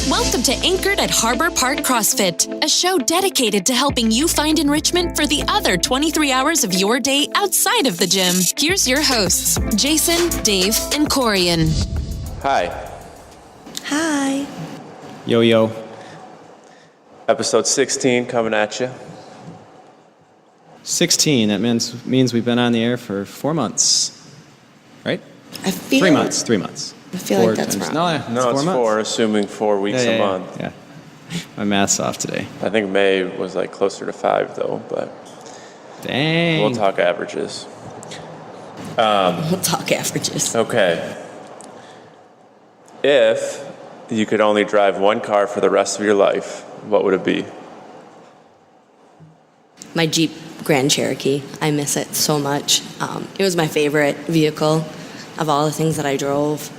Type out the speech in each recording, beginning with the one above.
Welcome to Anchored at Harbor Park CrossFit, a show dedicated to helping you find enrichment for the other 23 hours of your day outside of the gym. Here's your hosts, Jason, Dave, and Corian. Hi. Hi. Yo, yo. Episode 16 coming at you. 16, that means we've been on the air for 4 months, right? I feel 3 months, 3 months. I feel like that's wrong. No, No, it's 4 it's months. 4, assuming 4 weeks a month. Yeah. My math's off today. I think May was like closer to 5 though, but Dang. we'll talk averages. We'll talk averages. Okay. If you could only drive one car for the rest of your life, what would it be? My Jeep Grand Cherokee. I miss it so much. It was my favorite vehicle of all the things that I drove,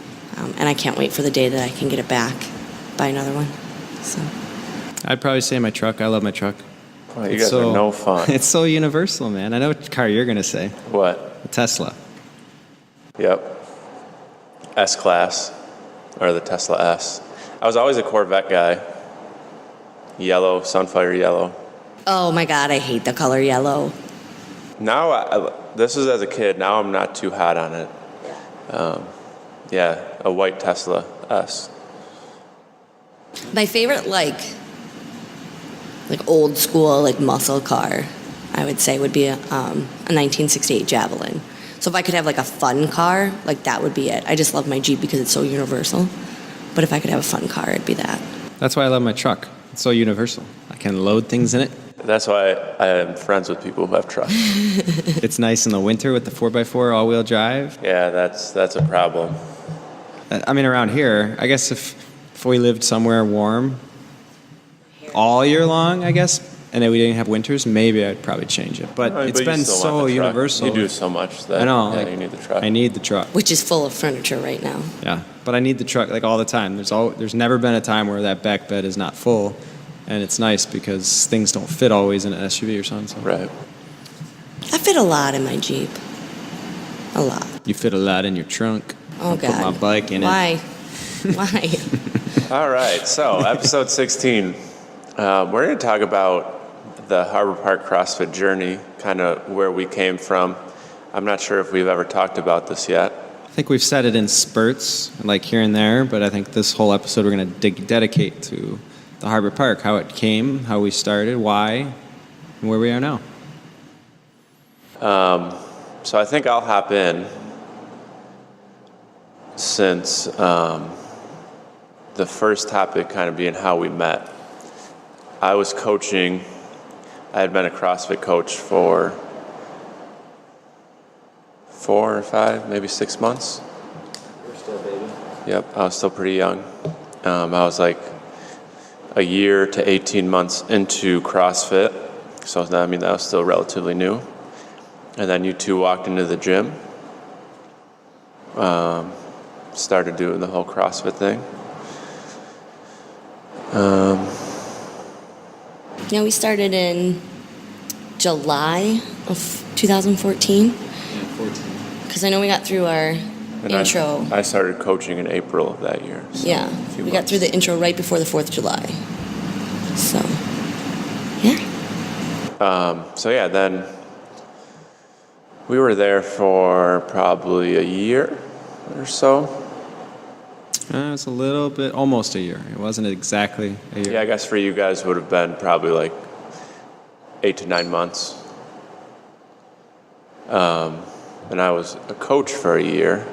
and I can't wait for the day that I can get it back, buy another one. So I'd probably say my truck. I love my truck. Well, you guys are no fun. It's so universal, man. I know what car you're going to say. What? A Tesla. Yep. S-Class, or the Tesla S. I was always a Corvette guy. Yellow, Sunfire yellow. oh my God, I hate the color yellow. Now, this was as a kid. Now I'm not too hot on it. Yeah, a white Tesla S. My favorite, like old school, muscle car, I would say would be a 1968 Javelin. So if I could have like a fun car, that would be it. I just love my Jeep because it's so universal. But if I could have a fun car, it'd be that. That's why I love my truck. It's so universal. I can load things in it. That's why I am friends with people who have trucks. It's nice in the winter with the 4x4 all-wheel drive. Yeah, that's a problem. I mean, around here, I guess if we lived somewhere warm all year long, I guess, and then we didn't have winters, maybe I'd probably change it. But it's you been still so want the truck. universal. You do so much that I know. you need the truck. I need the truck. Which is full of furniture right now. Yeah, but I need the truck all the time. There's never been a time where that back bed is not full, and it's nice because things don't fit always in an SUV or something. So. Right. I fit a lot in my Jeep. A lot. You fit a lot in your trunk. Oh, I'll God. Put my bike in Why? Why? All right, so episode 16. We're going to talk about the Harbor Park CrossFit journey, kind of where we came from. I'm not sure if we've ever talked about this yet. I think we've said it in spurts, here and there, but I think this whole episode we're going to dedicate to the Harbor Park, how it came, how we started, why, and where we are now. So I think I'll hop in since the first topic kind of being how we met. I was coaching. I had been a CrossFit coach for 4 or 5, maybe 6 months. You're still a baby. Yep, I was still pretty young. I was like a year to 18 months into CrossFit. So that was still relatively new. And then you two walked into the gym. Started doing the whole CrossFit thing. Yeah, we started in July of 2014. Yeah, 14. Because I know we got through our intro. I started coaching in April of that year. So Yeah, we got through the intro right before the 4th of July. So, yeah. Then we were there for probably a year or so. It was a little bit, almost a year. It wasn't exactly a year. Yeah, I guess for you guys would have been probably 8 to 9 months. And I was a coach for a year.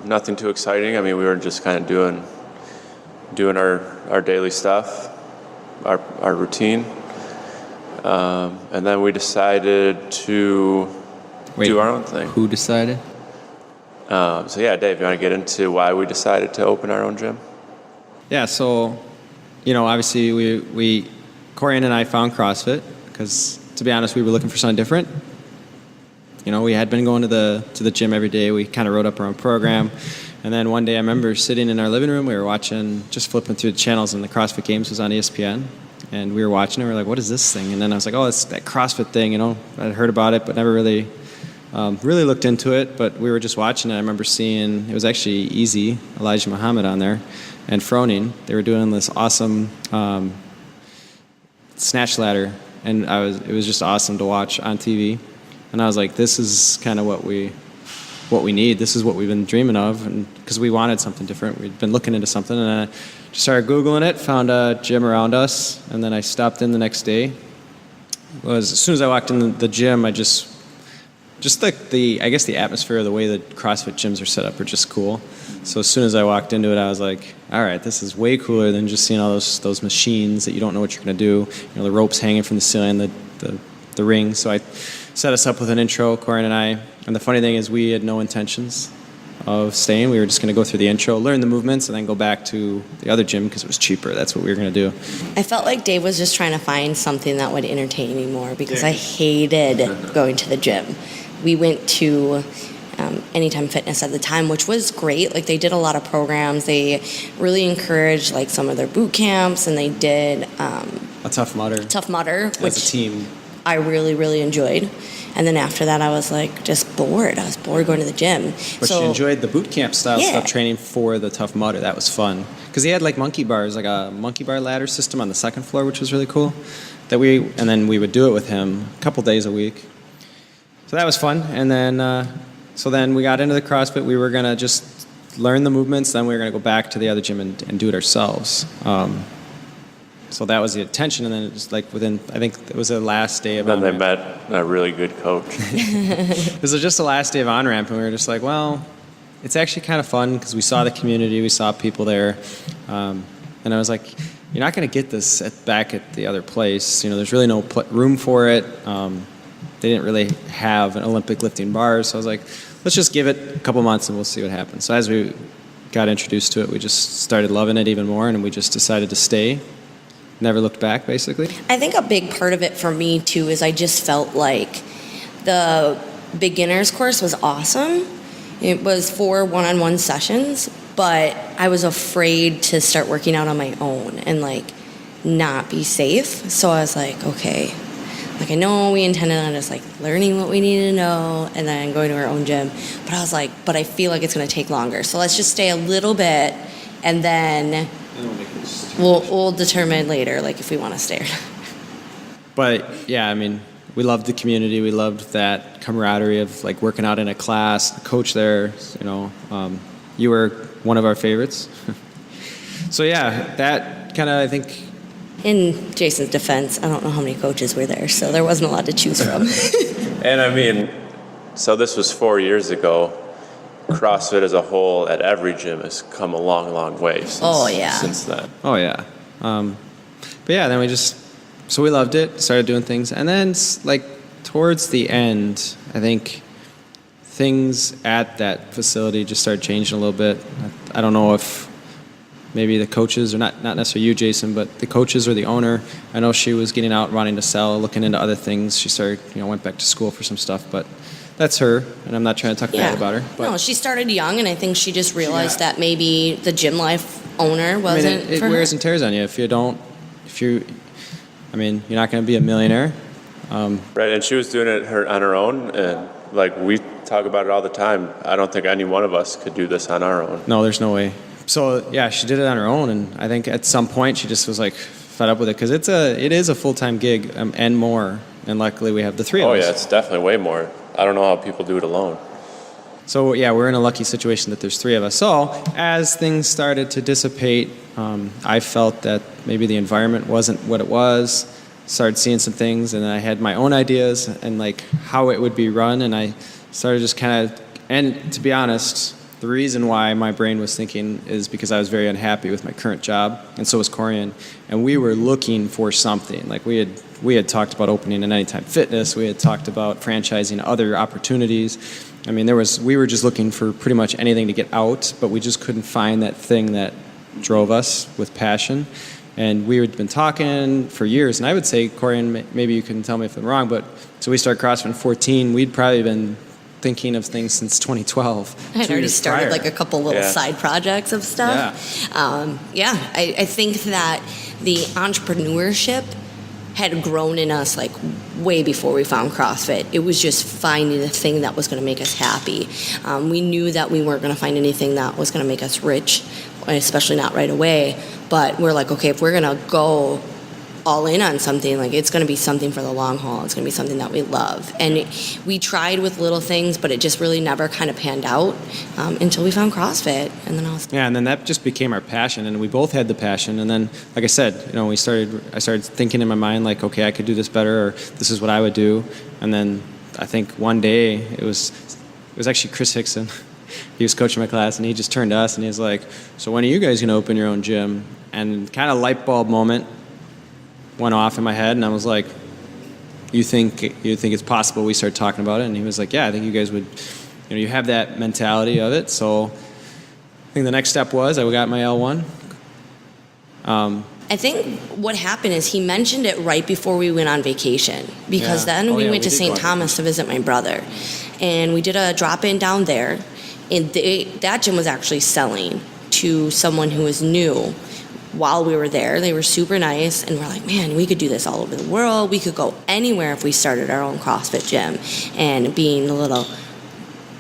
Nothing too exciting. We were just kind of doing our daily stuff, our routine. And then we decided to do our own thing. Who decided? Dave, you want to get into why we decided to open our own gym? Yeah, so, obviously we Corian and I found CrossFit because, to be honest, we were looking for something different. We had been going to the gym every day. We kind of wrote up our own program. And then one day I remember sitting in our living room, we were watching, just flipping through the channels, and the CrossFit Games was on ESPN. And we were watching it, we were like, what is this thing? And then I was like, oh, it's that CrossFit thing, I'd heard about it, but never really looked into it. But we were just watching it. I remember seeing, it was actually Elijah Muhammad on there. and Froning. They were doing this awesome snatch ladder, and it was just awesome to watch on TV. And I was like, this is kind of what we need. This is what we've been dreaming of, and because we wanted something different. We'd been looking into something, and I just started Googling it, found a gym around us, and then I stopped in the next day. As soon as I walked in the gym, I just like the atmosphere, the way that CrossFit gyms are set up are just cool. So as soon as I walked into it, I was like, all right, this is way cooler than just seeing all those machines that you don't know what you're going to do. The ropes hanging from the ceiling, the ring. So I set us up with an intro, Corin and I. And the funny thing is we had no intentions of staying. We were just going to go through the intro, learn the movements, and then go back to the other gym because it was cheaper. That's what we were going to do. I felt like Dave was just trying to find something that would entertain me more because I hated going to the gym. We went to Anytime Fitness at the time, which was great. Like, they did a lot of programs. They really encouraged like some of their boot camps, and they did a Tough Mudder. Which as a team. I really, really enjoyed. And then after that, I was like just bored. I was bored going to the gym. But you enjoyed the boot camp style stuff, training for the Tough Mudder. That was fun. Because he had like monkey bars, like a monkey bar ladder system on the second floor, which was really cool. And then we would do it with him a couple days a week. So that was fun. And then, so then we got into the CrossFit. We were going to just learn the movements. Then we were going to go back to the other gym and do it ourselves. So that was the intention, and then it was like I think it was the last day of Then they on-ramp. met a really good coach. It was just the last day of on-ramp, and we were just like, well, it's actually kind of fun because we saw the community, we saw people there, and I was like, you're not going to get this back at the other place. There's really no room for it. They didn't really have an Olympic lifting bar, so I was like, let's just give it a couple months and we'll see what happens. So as we got introduced to it, we just started loving it even more, and we just decided to stay. Never looked back, basically. I think a big part of it for me, too, is I just felt like the beginner's course was awesome. It was 4 one-on-one sessions, but I was afraid to start working out on my own and, like, not be safe. So I was like, okay, like, I know we intended on just, like, learning what we needed to know and then going to our own gym. But I was like, but I feel like it's going to take longer. So let's just stay a little bit, and then we'll determine later, like, if we want to stay or not. But yeah, I mean, we loved the community. We loved that camaraderie of like working out in a class. The coach there, you were one of our favorites. So yeah, that kind of, I think. In Jason's defense, I don't know how many coaches were there, so there wasn't a lot to choose from. And I mean, so this was 4 years ago. CrossFit as a whole at every gym has come a long, long way since then. Oh, yeah. But yeah, then so we loved it, started doing things. And then, like, towards the end, I think things at that facility just started changing a little bit. I don't know if maybe the coaches, or not necessarily you, Jason, but the coaches or the owner. I know she was getting out, wanting to sell, looking into other things. She started, went back to school for some stuff, but that's her, and I'm not trying to talk bad about her. But no, she started young, and I think she just realized that maybe the gym life owner wasn't it for her. wears and tears on you you're not going to be a millionaire. Right, and she was doing it on her own, and like we talk about it all the time. I don't think any one of us could do this on our own. No, there's no way. So yeah, she did it on her own, and I think at some point she just was like fed up with it because it is a full-time gig and more. And luckily we have the three of us. Oh yeah, it's definitely way more. I don't know how people do it alone. So yeah, we're in a lucky situation that there's three of us. So as things started to dissipate, I felt that maybe the environment wasn't what it was. Started seeing some things, and I had my own ideas and like how it would be run, and I started just kind of. And to be honest, the reason why my brain was thinking is because I was very unhappy with my current job, and so was Corian, and we were looking for something. Like we had talked about opening an Anytime Fitness. We had talked about franchising other opportunities. I mean, we were just looking for pretty much anything to get out, but we just couldn't find that thing that drove us with passion. And we had been talking for years, and I would say, Corian, maybe you can tell me if I'm wrong, but so we started CrossFit in 2014. We'd probably been thinking of things since 2012. I had already started prior. like a couple little side projects of stuff. I think that the entrepreneurship had grown in us like way before we found CrossFit. It was just finding the thing that was going to make us happy. We knew that we weren't going to find anything that was going to make us rich especially not right away. But we're like, okay, if we're going to go all in on something, like it's going to be something for the long haul. It's going to be something that we love. And we tried with little things, but it just really never kind of panned out until we found CrossFit. And then and then that just became our passion, and we both had the passion. And then, like I said, I started thinking in my mind, like, okay, I could do this better, or this is what I would do. And then I think one day it was actually Chris Hickson. He was coaching my class, and he just turned to us and he was like, so when are you guys going to open your own gym? And kind of light bulb moment went off in my head, and I was like, you think it's possible? We started talking about it, and he was like, yeah, I think you guys would, you have that mentality of it. So I think the next step was I got my L1. I think what happened is he mentioned it right before we went on vacation, because then we went to St. Thomas to visit my brother, and we did a drop-in down there, and that gym was actually selling to someone who was new. While we were there, they were super nice, and we're like, man, we could do this all over the world. We could go anywhere if we started our own CrossFit gym. And being the little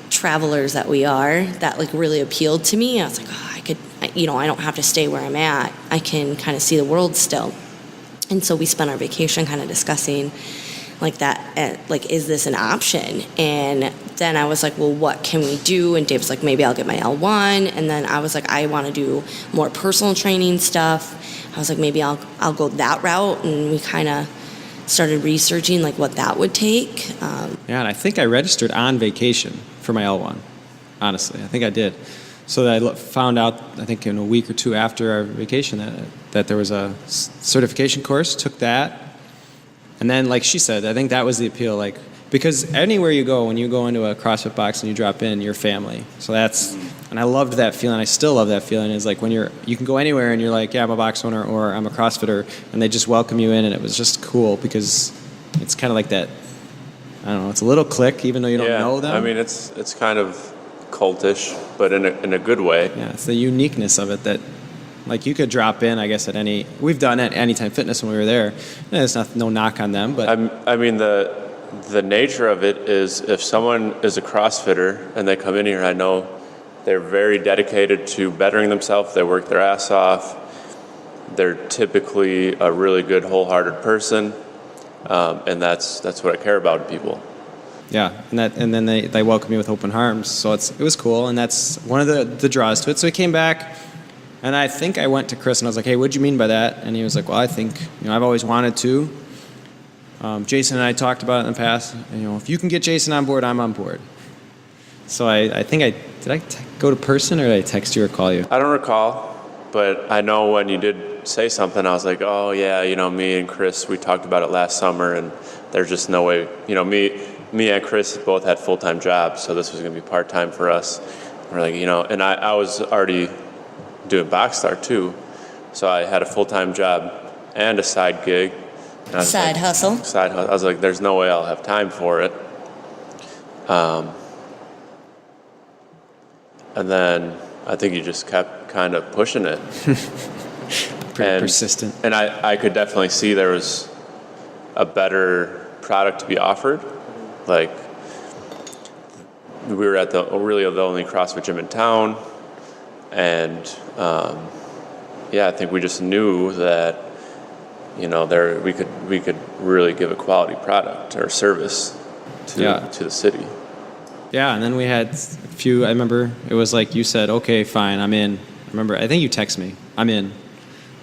travelers that we are, that like really appealed to me. I was like, oh, I don't have to stay where I'm at. I can kind of see the world still. And so we spent our vacation kind of discussing like that, like, is this an option? And then I was like, well, what can we do? And Dave was like, maybe I'll get my L1. And then I was like, I want to do more personal training stuff. I was like, maybe I'll go that route. And we kind of started researching like what that would take. And I think I registered on vacation for my L1, honestly. I think I did. So that I found out, I think in a week or two after our vacation, that there was a certification course, took that. And then, like she said, I think that was the appeal, like, because anywhere you go, when you go into a CrossFit box and you drop in, you're family. So and I loved that feeling. I still love that feeling. Is like when you can go anywhere and you're like, yeah, I'm a box owner or I'm a CrossFitter, and they just welcome you in, and it was just cool because it's kind of like that. I don't know. It's a little clique, even though you don't know them. I mean, it's kind of cultish, but in a good way. Yeah, it's the uniqueness of it that. Like you could drop in, I guess, we've done at Anytime Fitness when we were there. There's no knock on them, but I mean the nature of it is if someone is a CrossFitter and they come in here, I know they're very dedicated to bettering themselves. They work their ass off. They're typically a really good, wholehearted person, and that's what I care about in people. Yeah, and then they welcome you with open arms. So it was cool, and that's one of the draws to it. So he came back. And I think I went to Chris and I was like, hey, what'd you mean by that? And he was like, well, I think, I've always wanted to. Jason and I talked about it in the past. And, if you can get Jason on board, I'm on board. So I think did I go to person or did I text you or call you? I don't recall, but I know when you did say something, I was like, oh, yeah, me and Chris, we talked about it last summer, and there's just no way, me and Chris both had full-time jobs, so this was going to be part-time for us. We're like, and I was already doing Boxstar too, so I had a full-time job and a side gig. Side hustle. I was like, there's no way I'll have time for it. And then I think you just kept kind of pushing it. Pretty persistent. And I could definitely see there was a better product to be offered. Like, we were at the only CrossFit gym in town. And I think we just knew that we could really give a quality product or service to the city. Yeah, and then we had a few. I remember it was like you said, okay, fine, I'm in. I think you texted me, I'm in.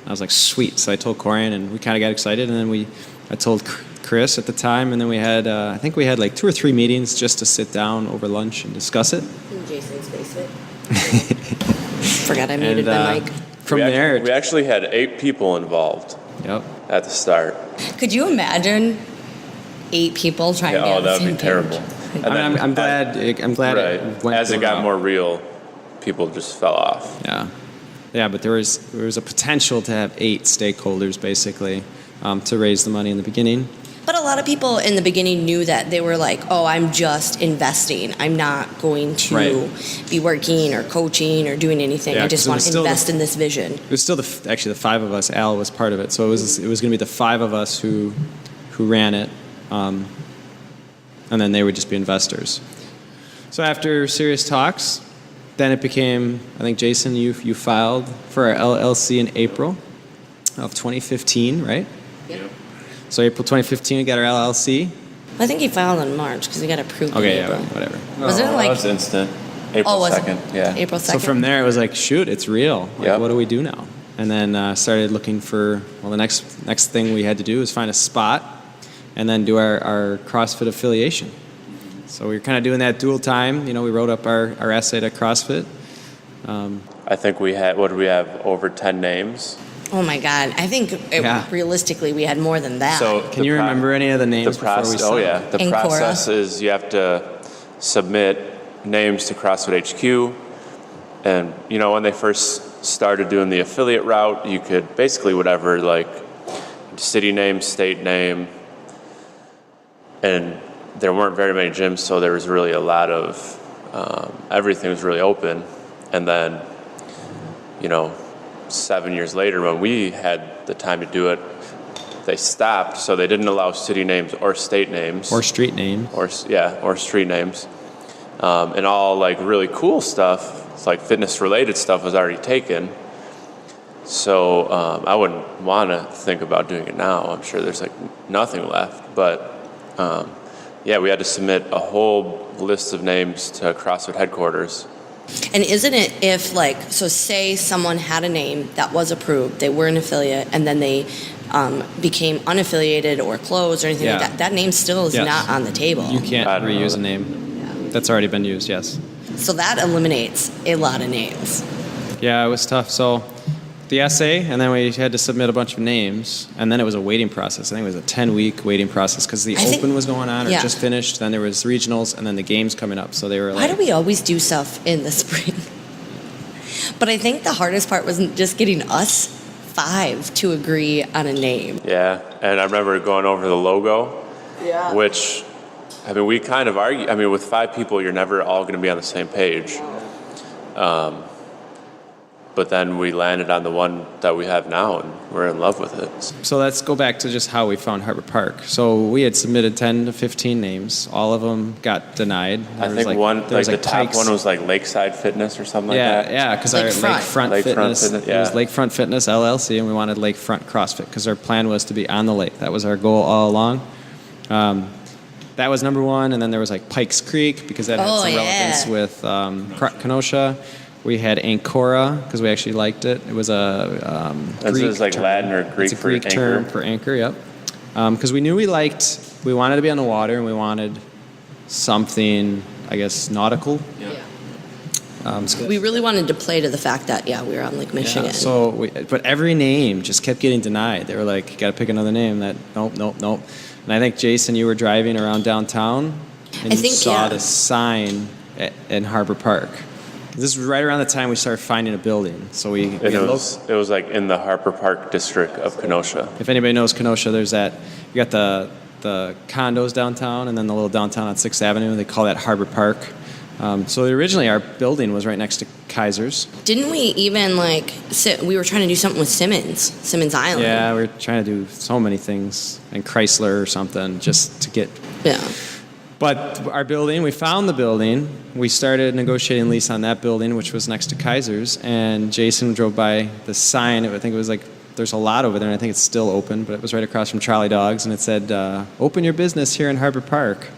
I was like, sweet. So I told Corian, and we kind of got excited. And then I told Chris at the time, and then we had I think we had like 2 or 3 meetings just to sit down over lunch and discuss it. In Jason's basement. Forgot I muted my mic. We actually had 8 people involved. Yep. At the start. Could you imagine 8 people trying to be on the same page? That would be terrible. I'm glad. Right. It went as it got more real, people just fell off. Yeah, but there was a potential to have 8 stakeholders basically to raise the money in the beginning. But a lot of people in the beginning knew that. They were like, oh, I'm just investing. I'm not going to be working or coaching or doing anything. Yeah, I just want to invest in this vision. It was still actually the 5 of us. Al was part of it. So it was going to be the 5 of us who ran it. And then they would just be investors. So after serious talks, then it became, I think, Jason, you filed for our LLC in April of 2015, right? Yep. So April 2015, we got our LLC. I think he filed in March because he got approved Okay, in April. yeah, whatever. Was it like... That was instant. April was it? 2nd, yeah. April 2nd? So from there, it was like, shoot, it's real. Like, Yep. what do we do now? And then started looking for, well, the next thing we had to do was find a spot and then do our CrossFit affiliation. So we were kind of doing that dual time. You know, we wrote up our essay to CrossFit. I think we had, what did we have, over 10 names? Oh my God. I think realistically we had more than that. So Can you remember any of the names before we started? Oh, yeah. The Ancora. process is you have to submit names to CrossFit HQ. And, you know, when they first started doing the affiliate route, you could basically whatever, like city name, state name, and there weren't very many gyms, so there was really a lot of, everything was really open. And then, you know, 7 years later when we had the time to do it, they stopped, so they didn't allow city names or state names. Or street names. Or street names. And all like really cool stuff, it's like fitness related stuff was already taken. So I wouldn't want to think about doing it now. I'm sure there's like nothing left. But yeah, we had to submit a whole list of names to CrossFit headquarters. And isn't it if like, so say someone had a name that was approved, they were an affiliate, and then they became unaffiliated or closed or anything like that, that name still is not on the table. You can't reuse a name that's already been used, yes. So that eliminates a lot of names. Yeah, it was tough. So the essay, and then we had to submit a bunch of names, and then it was a waiting process. I think it was a 10-week waiting process because the Open was going on or just finished. Then there was regionals, and then the games coming up. So they were like... Why do we always do stuff in the spring? But I think the hardest part was just getting us 5 to agree on a name. Yeah, and I remember going over the logo, which, I mean, we kind of argue. I mean, with 5 people, you're never all going to be on the same page. But then we landed on the one that we have now, and we're in love with it. So let's go back to just how we found Harbor Park. So we had submitted 10 to 15 names. All of them got denied. I think the top one was like Lakeside Fitness or something like that. Yeah, because our Lakefront Fitness, it was Lakefront Fitness LLC, and we wanted Lakefront CrossFit because our plan was to be on the lake. That was our goal all along. That was number one, and then there was like Pikes Creek because that had some relevance with Kenosha. We had Ancora because we actually liked it. It was a Greek It was like term. Latin or Greek, it's a Greek term for anchor, yep. Because we knew we wanted to be on the water, and we wanted something, I guess, nautical. Yeah. We really wanted to play to the fact that, we were on Lake Michigan. Yeah, but every name just kept getting denied. They were like, you got to pick another name. Nope. And I think, Jason, you were driving around downtown, and you saw the sign in Harbor Park. This was right around the time we started finding a building. So it was like in the Harper Park district of Kenosha. If anybody knows Kenosha, there's that. You got the condos downtown, and then the little downtown on 6th Avenue. They call that Harbor Park. So originally our building was right next to Kaiser's. Didn't we even we were trying to do something with Simmons Island? Yeah, we were trying to do so many things, and Chrysler or something just to get. Yeah. But our building, we found the building. We started negotiating lease on that building, which was next to Kaiser's. And Jason drove by the sign. I think it was like, there's a lot over there, and I think it's still open, but it was right across from Charlie Dogs, and it said, open your business here in Harbor Park.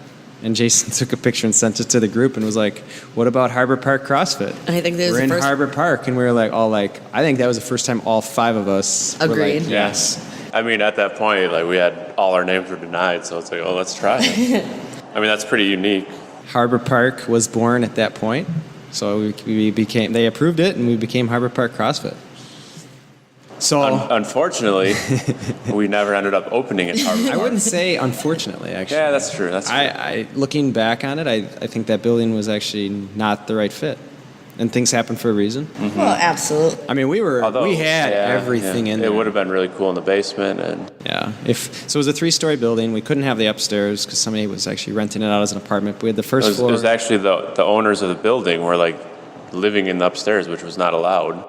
And Jason took a picture and sent it to the group and was like, what about Harbor Park CrossFit? And I think we're in Harbor Park, and we were I think that was the first time all 5 of us agreed. Were like, yes. I mean, at that point, we had all our names were denied, so it's like, oh, let's try it. I mean, that's pretty unique. Harbor Park was born at that point, so they approved it, and we became Harbor Park CrossFit. So unfortunately, we never ended up opening it. I wouldn't say unfortunately, actually. Yeah, that's true. Looking back on it, I think that building was actually not the right fit. And things happen for a reason. Mm-hmm. Well, absolutely. I mean, we had everything in there. It would have been really cool in the basement. So it was a 3-story building. We couldn't have the upstairs because somebody was actually renting it out as an apartment. But we had the first floor. It was actually the owners of the building were living in the upstairs, which was not allowed.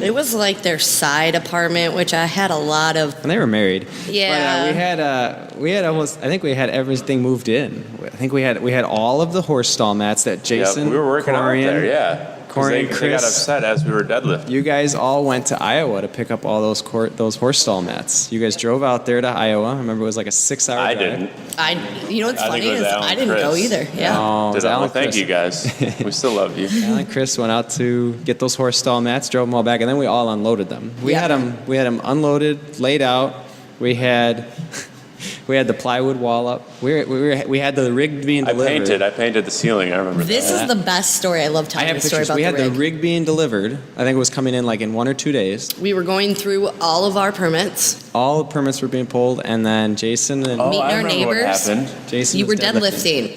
It was like their side apartment, which I had a lot of. And they were married. Yeah. But, we had almost. I think we had everything moved in. I think we had all of the horse stall mats that Jason. Yep, we were working out Corian, there, yeah. Corian, They got upset as we were deadlifting. You guys all went to Iowa to pick up all those horse stall mats. You guys drove out there to Iowa. I remember it was like a 6-hour drive. I didn't. You know what's I think funny it was is Alan I didn't Chris. go either. Yeah. Oh, it was Alan Thank Chris. you guys. We still love you. Alan and Chris went out to get those horse stall mats, drove them all back, and then we all unloaded them. We Yeah. had them unloaded, laid out. We had the plywood wall up. We had the rig being delivered. I painted the ceiling. I remember This that. is the best story. I love I telling have the story pictures. about We had the the rig being delivered. I think it was coming in like in 1 or 2 days. We were going through all of our permits. All the permits were being pulled, and then Jason and Meeting I our remember what neighbors. happened. Jason You were was deadlifting.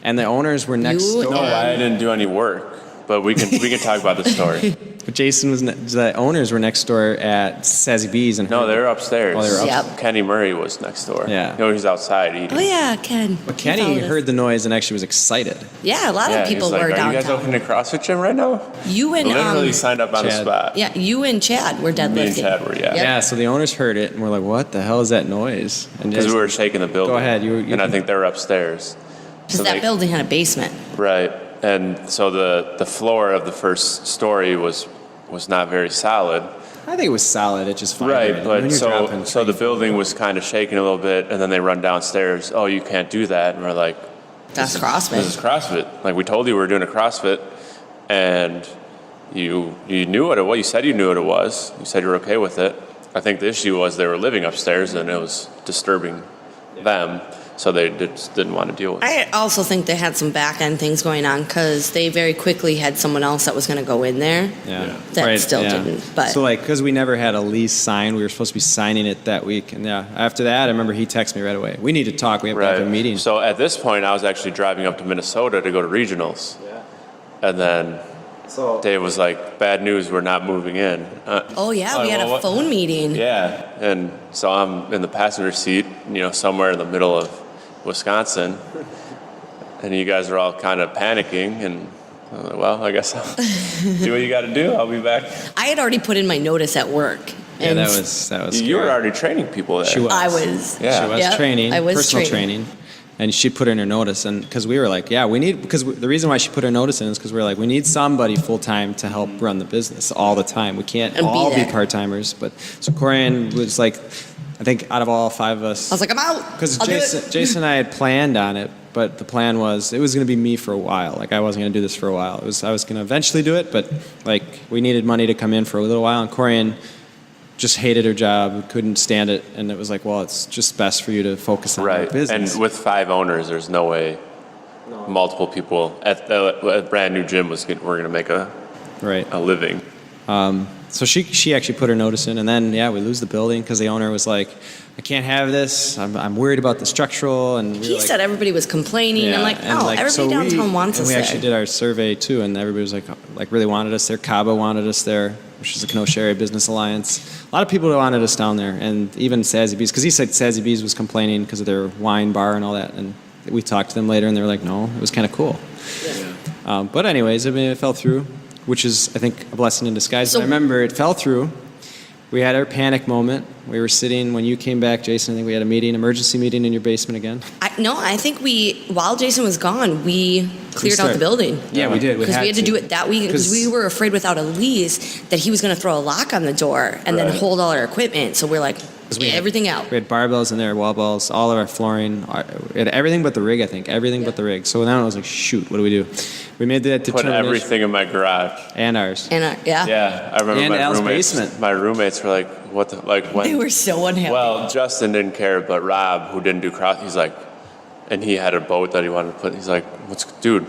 and the owners were next You door. No, I didn't do any work, but we can talk about the story. But Jason the owners were next door at Sassy Bees, and No, they were upstairs. Oh, they were up- Yep. Kenny Murray was next door. Yeah. No, he's outside eating. Oh yeah, Ken. But Kenny heard the noise and actually was excited. Yeah, a lot Yeah, of people he's like, were are you guys downtown. opening a CrossFit gym right now? You and Literally signed up on the Chad. spot. yeah, you and Chad were deadlifting. Me and Chad were, yeah. Yep. Yeah, so the owners heard it and were like, "What the hell is that noise?" And Because we Jason- were shaking the building. Go ahead, you and I can- think they were upstairs. Because So that they- building had a basement. Right. And so the floor of the first story was not very solid. I think it was solid. It just Right, vibrated. When but you're dropping so the 3 building was kind of shaking a little bit, and then they run downstairs. Oh, you can't do that, and we're like, That's This CrossFit. is CrossFit. Like we told you we were doing a CrossFit, and you knew what it was. You said you knew what it was. You said you were okay with it. I think the issue was they were living upstairs, and it was disturbing them, so they just didn't want to deal with it. I also think they had some back end things going on because they very quickly had someone else that was going to go in there. Yeah. That still didn't, but- so like, because we never had a lease signed, we were supposed to be signing it that week, and yeah, after that, I remember he texted me right away. We need to talk. We have to have a meeting. So at this point, I was actually driving up to Minnesota to go to regionals. Yeah. And then Dave was like, bad news, we're not moving in. Oh yeah, we had a phone meeting. Yeah. And so I'm in the passenger seat, somewhere in the middle of Wisconsin. And you guys are all kind of panicking. And I'm like, well, I guess I'll do what you got to do. I'll be back. I had already put in my notice at work. Yeah, and that was You were scary. already training people there. She was. I was. Yeah. She was Yep, training, I was personal training. And she put in her notice, and because we were like, yeah, we need, because the reason why she put her notice in is because we were like, we need somebody full time to help run the business all the time. We can't And be all be there. part timers. But so Corian was like, I think out of all 5 of us, I was like, I'm out. because I'll do Jason, it. Jason and I had planned on it, but the plan was it was going to be me for a while. Like I wasn't going to do this for a while. I was going to eventually do it, but like we needed money to come in for a little while, and Corian just hated her job, couldn't stand it, and it was like, well, it's just best for you to focus on your Right. business. And with 5 owners, there's no way multiple people at a brand new gym were going to make a right. living. So she actually put her notice in, and then we lose the building because the owner was like, I can't have this. I'm worried about the structural, and we He were like, said everybody was complaining. I'm like, and no, everybody so downtown wants and us we there. actually did our survey too, and everybody was like really wanted us there. Cabo wanted us there, which is the Kenosha Area Business Alliance. A lot of people wanted us down there, and even Sassy Bees, because he said Sassy Bees was complaining because of their wine bar and all that, and we talked to them later, and they were like, no, it was kind of cool. But anyways, I mean, it fell through, which is, I think, a blessing in disguise. So- I remember it fell through. We had our panic moment. We were sitting, when you came back, Jason, I think we had a meeting, emergency meeting in your basement again. I think while Jason was gone, we cleared out the building. Yeah, we did. Because we had to do it that week because we were afraid without a lease that he was going to throw a lock on the door and then Right. hold all our equipment. So we're like, we had- everything out. We had barbells in there, wall balls, all of our flooring. We had everything but the rig, I think. Everything but the rig. So then I was like, shoot, what do we do? We made that Put determination. everything in my garage. And ours. And Yeah, I remember And my Al's roommates. basement. My roommates were like, "What the when?" they were so unhappy. Well, Justin didn't care, but Rob, who didn't do cross, he's like, and he had a boat that he wanted to put. He's like, dude?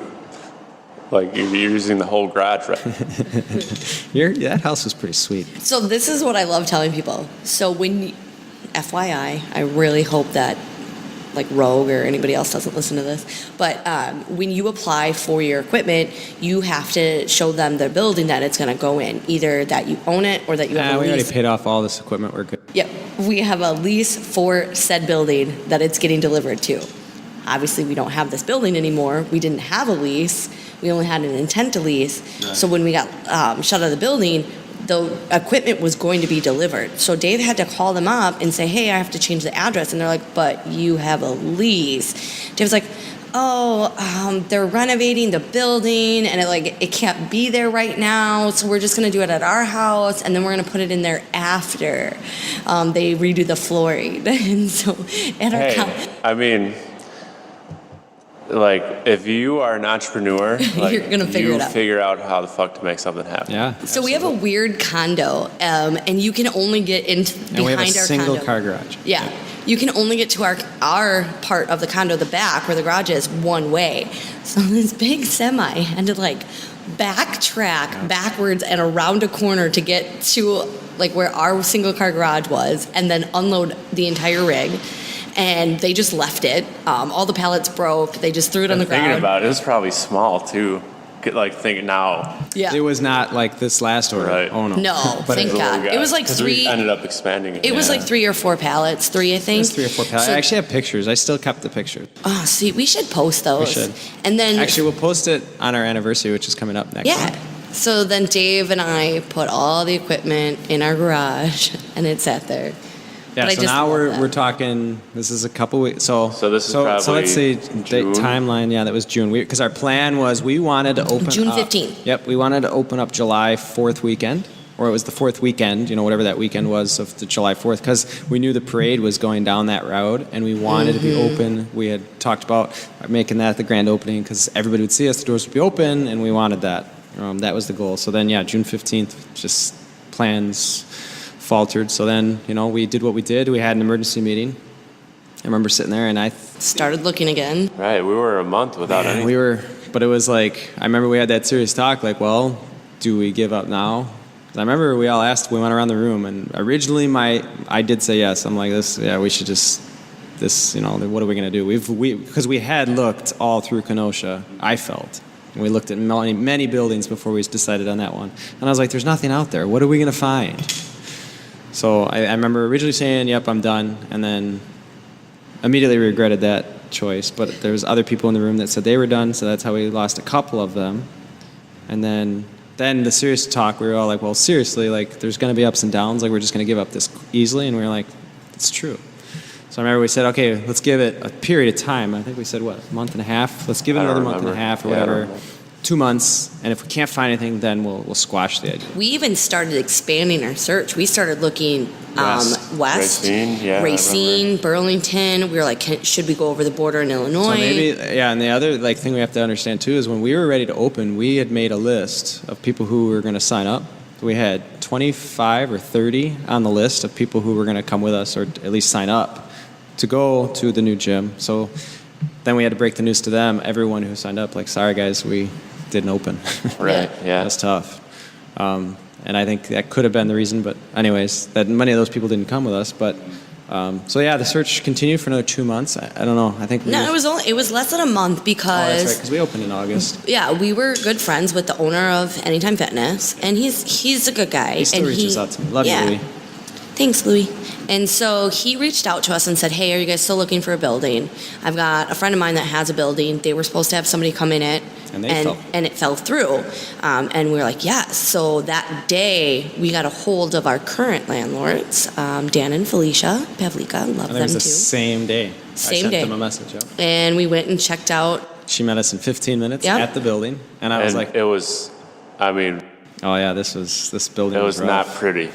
Like you're using the whole garage, right? That house was pretty sweet. So this is what I love telling people. So FYI, I really hope that like Rogue or anybody else doesn't listen to this, but when you apply for your equipment, you have to show them the building that it's going to go in, either that you own it or that you have a We already lease. paid off all this equipment. We're good. Yep, we have a lease for said building that it's getting delivered to. Obviously, we don't have this building anymore. We didn't have a lease. We only had an intent to lease. So when we got shut out of the building, the equipment was going to be delivered. So Dave had to call them up and say, hey, I have to change the address. And they're like, but you have a lease. Dave's like, they're renovating the building and it can't be there right now. So we're just going to do it at our house. And then we're going to put it in there after they redo the flooring. And so if you are an entrepreneur, you're gonna figure out how the fuck to make something happen. Yeah. So absolutely. we have a weird condo, and you can only get into behind our condo. And we have a single car garage. Yeah. You can only get to our part of the condo, the back, where the garage is, one way. So this big semi had to backtrack backwards and around a corner to get to where our single car garage was, and then unload the entire rig. And they just left it. All the pallets broke. They just threw it on the ground. Thinking about it, it was probably small too. Thinking now. Yeah. It was not like this last order. Right. Oh no. No, thank God. It was 'cause 3. We ended up expanding it. It was 3 or 4 pallets. 3, I think. It was 3 or 4 pallets. So, I actually have pictures. I still kept the pictures. oh, see, we should post those. We should. And then Actually, we'll post it on our anniversary, which is coming up next yeah. month. So then Dave and I put all the equipment in our garage, and it sat there. Yeah, But I so just now love we're that. talking. This is a couple weeks. So this is so let's probably say June? timeline. Yeah, that was June. Because our plan was we wanted to open June up- 15th. Yep, we wanted to open up July 4th weekend, or it was the 4th weekend. Whatever that weekend was of the July 4th, because we knew the parade was going down that road, and we wanted to be open. We had talked about making that the grand opening because everybody would see us, the doors would be open, and we wanted that. That was the goal. So then, yeah, June 15th, just plans faltered. So then, we did what we did. We had an emergency meeting. I remember sitting there and I Started looking again. Right, we were a month without any. but it was I remember we had that serious talk, well, do we give up now? I remember we all asked, we went around the room, and originally I did say yes. I'm like, we should just, what are we going to do? Because we had looked all through Kenosha, I felt. And we looked at many buildings before we decided on that one. And I was like, there's nothing out there. What are we going to find? So I remember originally saying, yep, I'm done, and then immediately regretted that choice. But there was other people in the room that said they were done, so that's how we lost a couple of them. And then the serious talk, we were all like, well, seriously, there's going to be ups and downs. We're just going to give up this easily. And we were like, it's true. So I remember we said, okay, let's give it a period of time. I think we said, a month and a half? Let's give it another month and a half or whatever. 2 months, and if we can't find anything, then we'll squash the idea. We even started expanding our search. We started looking west, Racine, Burlington. We were like, should we go over the border in Illinois? So maybe, and the other thing we have to understand too is when we were ready to open, we had made a list of people who were going to sign up. We had 25 or 30 on the list of people who were going to come with us or at least sign up to go to the new gym. So then we had to break the news to them, everyone who signed up, sorry guys, we didn't open. Right, yeah. That's tough. And I think that could have been the reason, but anyways, that many of those people didn't come with us. But the search continued for another 2 months. I don't know. I think it was less than a month because that's right, because we opened in August. Yeah, we were good friends with the owner of Anytime Fitness, and he's a good guy. He still reaches out to me. Love you, Louis. Thanks, Louis. And so he reached out to us and said, hey, are you guys still looking for a building? I've got a friend of mine that has a building. They were supposed to have somebody come in it. And it fell through. And we were like, yes. So that day, we got a hold of our current landlords, Dan and Felicia Pavlika. Love them, It was too. the same day. I sent them a message. Yep. And we went and checked out. She met us in 15 minutes at the building. And I was like... It was, oh, yeah, this building was not rough. pretty.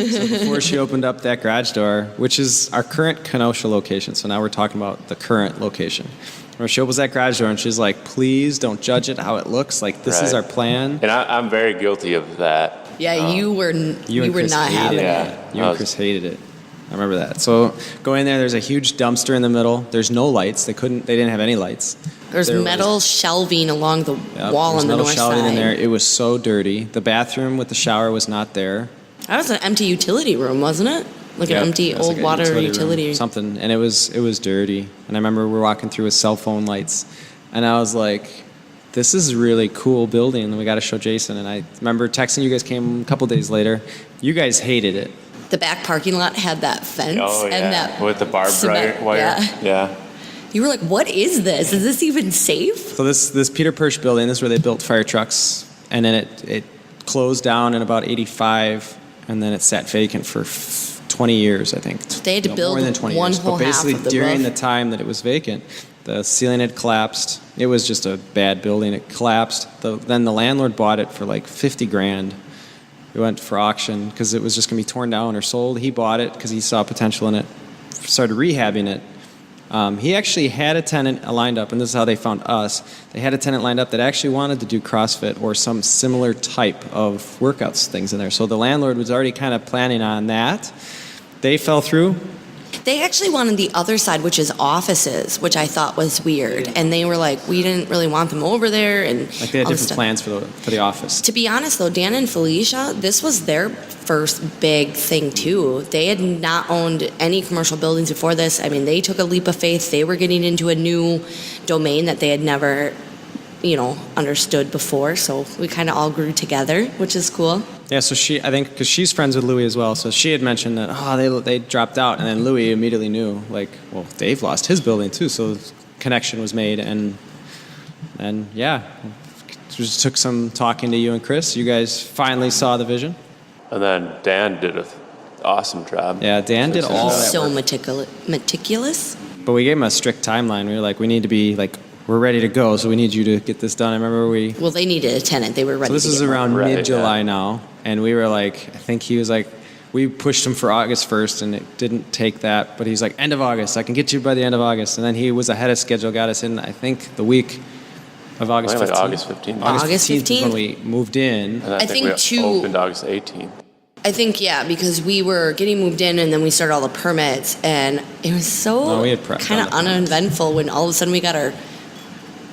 So before she opened up that garage door, which is our current Kenosha location, so now we're talking about the current location. Where she opens that garage door and she's like, please don't judge it how it looks. This is our plan. And I'm very guilty of that. Yeah, you were not having it. You and Chris hated it. I remember that. So go in there, there's a huge dumpster in the middle. There's no lights. They didn't have any lights. There's metal shelving along the wall on the north side. Metal shelving in there. It was so dirty. The bathroom with the shower was not there. That was an empty utility room, wasn't it? An empty old water utility room. Something, and it was dirty. And I remember we were walking through with cell phone lights, and I was like, this is a really cool building, and we got to show Jason. And I remember texting you guys came a couple days later. You guys hated it. The back parking lot had that fence and that with the barbed wire. Yeah. You were like, what is this? Is this even safe? So this Peter Persch building, this is where they built fire trucks, and then it closed down in about 85, and then it sat vacant for 20 years, I think. They had to build more than 20 one years. whole But basically, half of the during roof. the time that it was vacant, the ceiling had collapsed. It was just a bad building. It collapsed. Then the landlord bought it for like 50 grand. It went for auction because it was just going to be torn down or sold. He bought it because he saw potential in it, started rehabbing it. He actually had a tenant lined up, and this is how they found us. They had a tenant lined up that actually wanted to do CrossFit or some similar type of workouts things in there. So the landlord was already kind of planning on that. They fell through. They actually wanted the other side, which is offices, which I thought was weird. And they were like, we didn't really want them over there. And Like they had all this different stuff. plans for the office. To be honest, though, Dan and Felicia, this was their first big thing, too. They had not owned any commercial buildings before this. I mean, they took a leap of faith. They were getting into a new domain that they had never, understood before. So we kind of all grew together, which is cool. Yeah, so I think, because she's friends with Louis as well, so she had mentioned that, they dropped out, and then Louis immediately knew, like, well, Dave lost his building too, so connection was made, and yeah, it just took some talking to you and Chris. You guys finally saw the vision. And then Dan did an awesome job. Yeah, Dan did all He's that so work. meticulous. But we gave him a strict timeline. We were like, we need to be, like, we're ready to go, so we need you to get this done. I remember Well, they needed a tenant. They were ready So this to is get around Right, mid-July yeah. now, and we were like, I think he was like, we pushed him for August 1st, and it didn't take that, but he's like, end of August, I can get you by the end of August, and then he was ahead of schedule, got us in, I think, the week of August 15th. Like August 15th. August 15th is when 15th? we moved in. And I think we two- opened August 18th. I think, yeah, because we were getting moved in and then we started all the permits, and it was so No, we had prepped kind on of the permits. uneventful when all of a sudden we got our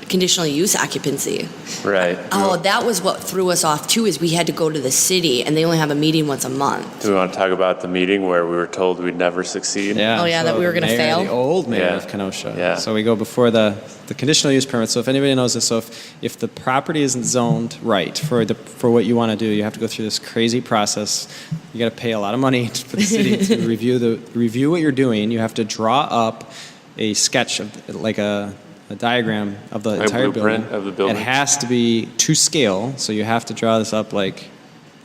conditional use occupancy. Right. Oh, that was what threw us off too, is we had to go to the city and they only have a meeting once a month. Do we want to talk about the meeting where we were told we'd never succeed? Yeah. Oh, yeah, that we were the gonna mayor- fail? The old mayor Yeah. of Kenosha. Yeah. So we go before the conditional use permit. So if anybody knows this, so if the property isn't zoned right for what you want to do, you have to go through this crazy process. You got to pay a lot of money for the city to review what you're doing. You have to draw up a sketch of like a diagram of the Like a entire blueprint building. of the building. It has to be to scale, so you have to draw this up like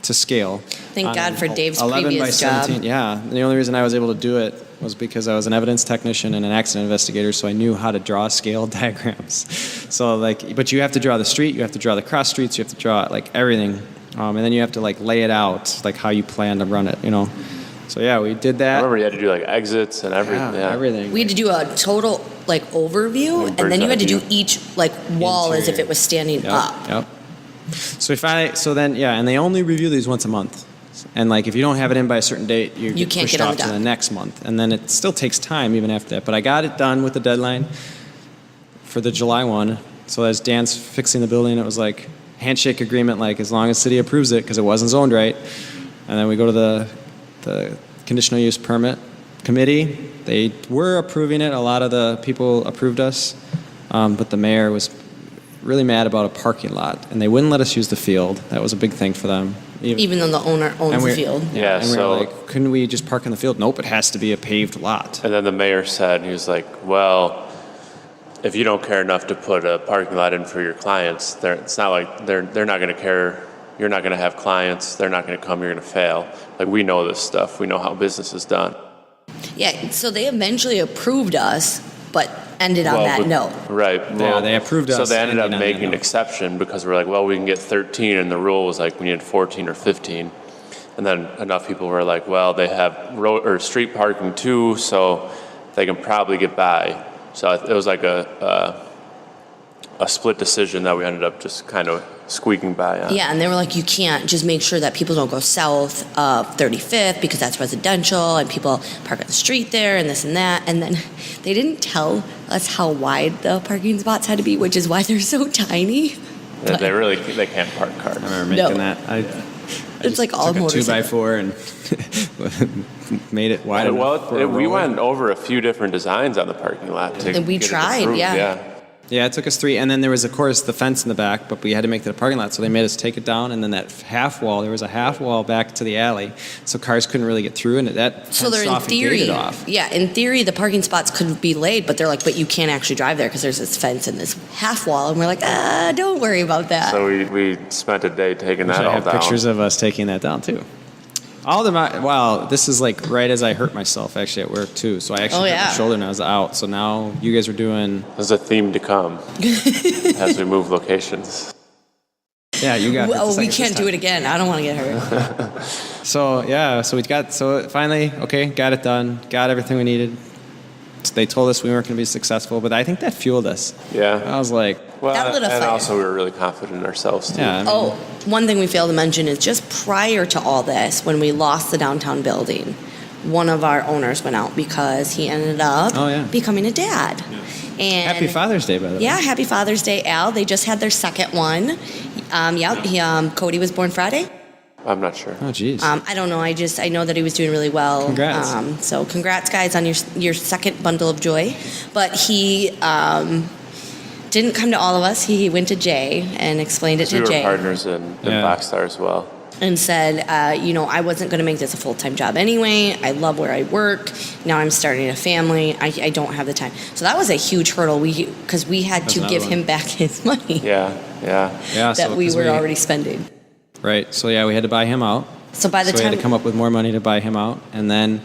to scale. Thank on God for Dave's 11 by previous job. 17. Yeah, and the only reason I was able to do it was because I was an evidence technician and an accident investigator, so I knew how to draw scale diagrams. So but you have to draw the street, you have to draw the cross streets, you have to draw like everything, and then you have to like lay it out like how you plan to run it. So yeah, we did I that. remember you had to do like exits and everything. Yeah, everything. We had to do a total overview, Like and then you had to do bird's eye view. each wall as if Interior. it was standing Yep, up. Yep. And they only review these once a month. And like if you don't have it in by a certain date, you get can't pushed get on off the to dock. the next month. And then it still takes time even after that. But I got it done with the deadline for the July one. So as Dan's fixing the building, it was like handshake agreement, like as long as city approves it, because it wasn't zoned right. And then we go to the conditional use permit committee. They were approving it. A lot of the people approved us. But the mayor was really mad about a parking lot, and they wouldn't let us use the field. That was a big thing for them. Even though the owner owns And the we're- field. Yeah, and we so- were like, couldn't we just park in the field? Nope, it has to be a paved lot. And then the mayor said, he was like, well, if you don't care enough to put a parking lot in for your clients, it's not like they're not going to care. You're not going to have clients. They're not going to come. You're going to fail. Like, we know this stuff. We know how business is done. Yeah, so they eventually approved us, but ended on Well, that but- note. Right. Yeah, they approved so us they ended up ending on that making an note. exception because we're like, well, we can get 13, and the rule was like we needed 14 or 15. And then enough people were like, well, they have road or street parking too, so they can probably get by. So it was like a split decision that we ended up just kind of squeaking by on. Yeah, and they were like, you can't just make sure that people don't go south of 35th because that's residential and people park on the street there and this and that. And then they didn't tell us how wide the parking spots had to be, which is why they're so tiny. They can't park cars. I remember making No. that. It's like all took a 2x4 and made it wide enough for a We road. went over a few different designs on the parking lot. And we get it tried, approved, yeah. Yeah, it took us 3. And then there was, of course, the fence in the back, but we had to make that a parking lot. So they made us take it down. And then that half wall, there was a half wall back to the alley. So cars couldn't really get through. And that So they're fenced in off and theory, gated off. yeah, in theory, the parking spots could be laid, but they're like, but you can't actually drive there because there's this fence and this half wall. And we're like, don't worry about that. So we spent a day taking Which that I all have down. pictures of us taking that down, too. All the wow, this is like right as I hurt myself actually at work too. So I actually hurt my shoulder and I was out. So now you guys are doing. There's a theme to come as we move locations. Yeah, you got. Well, we can't do it again. I don't want to get hurt. So finally, okay, got it done, got everything we needed. They told us we weren't going to be successful, but I think that fueled us. Yeah. I was like, well, That lit a and fire. also we were really confident in ourselves too. yeah. I mean, One thing we failed to mention is just prior to all this, when we lost the downtown building, one of our owners went out because he ended up becoming a dad. And Happy Father's Day, by the way. Yeah, happy Father's Day, Al. They just had their second one. Cody was born Friday. I'm not sure. Oh, geez. I don't know. I know that he was doing really well. Congrats. So congrats, guys, on your second bundle of joy. But he didn't come to all of us. He went to Jay and explained it to We Jay. were partners in Blackstar as well. And said, I wasn't going to make this a full-time job anyway. I love where I work. Now I'm starting a family. I don't have the time. So that was a huge hurdle because we had to give him back his money that we were already spending. Right. So yeah, we had to buy him out. So by the we time had to come up with more money to buy him out, and then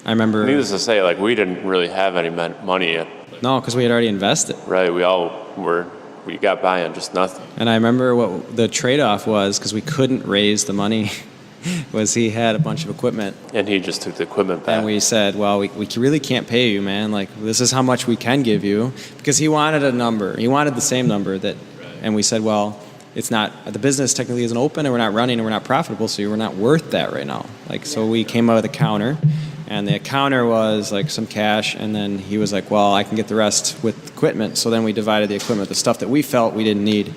I remember. Needless to say, like we didn't really have any money yet. No, because we had already invested. Right. We got by on just nothing. And I remember what the trade-off was, because we couldn't raise the money, was he had a bunch of equipment. And he just took the equipment back. And we said, well, we really can't pay you, man. Like, this is how much we can give you. Because he wanted a number. He wanted the same number that, and we said, well, it's not, the business technically isn't open, and we're not running, and we're not profitable, so we're not worth that right now. Like, so we came up with a counter, and the counter was like some cash, and then he was like, well, I can get the rest with equipment. So then we divided the equipment, the stuff that we felt we didn't need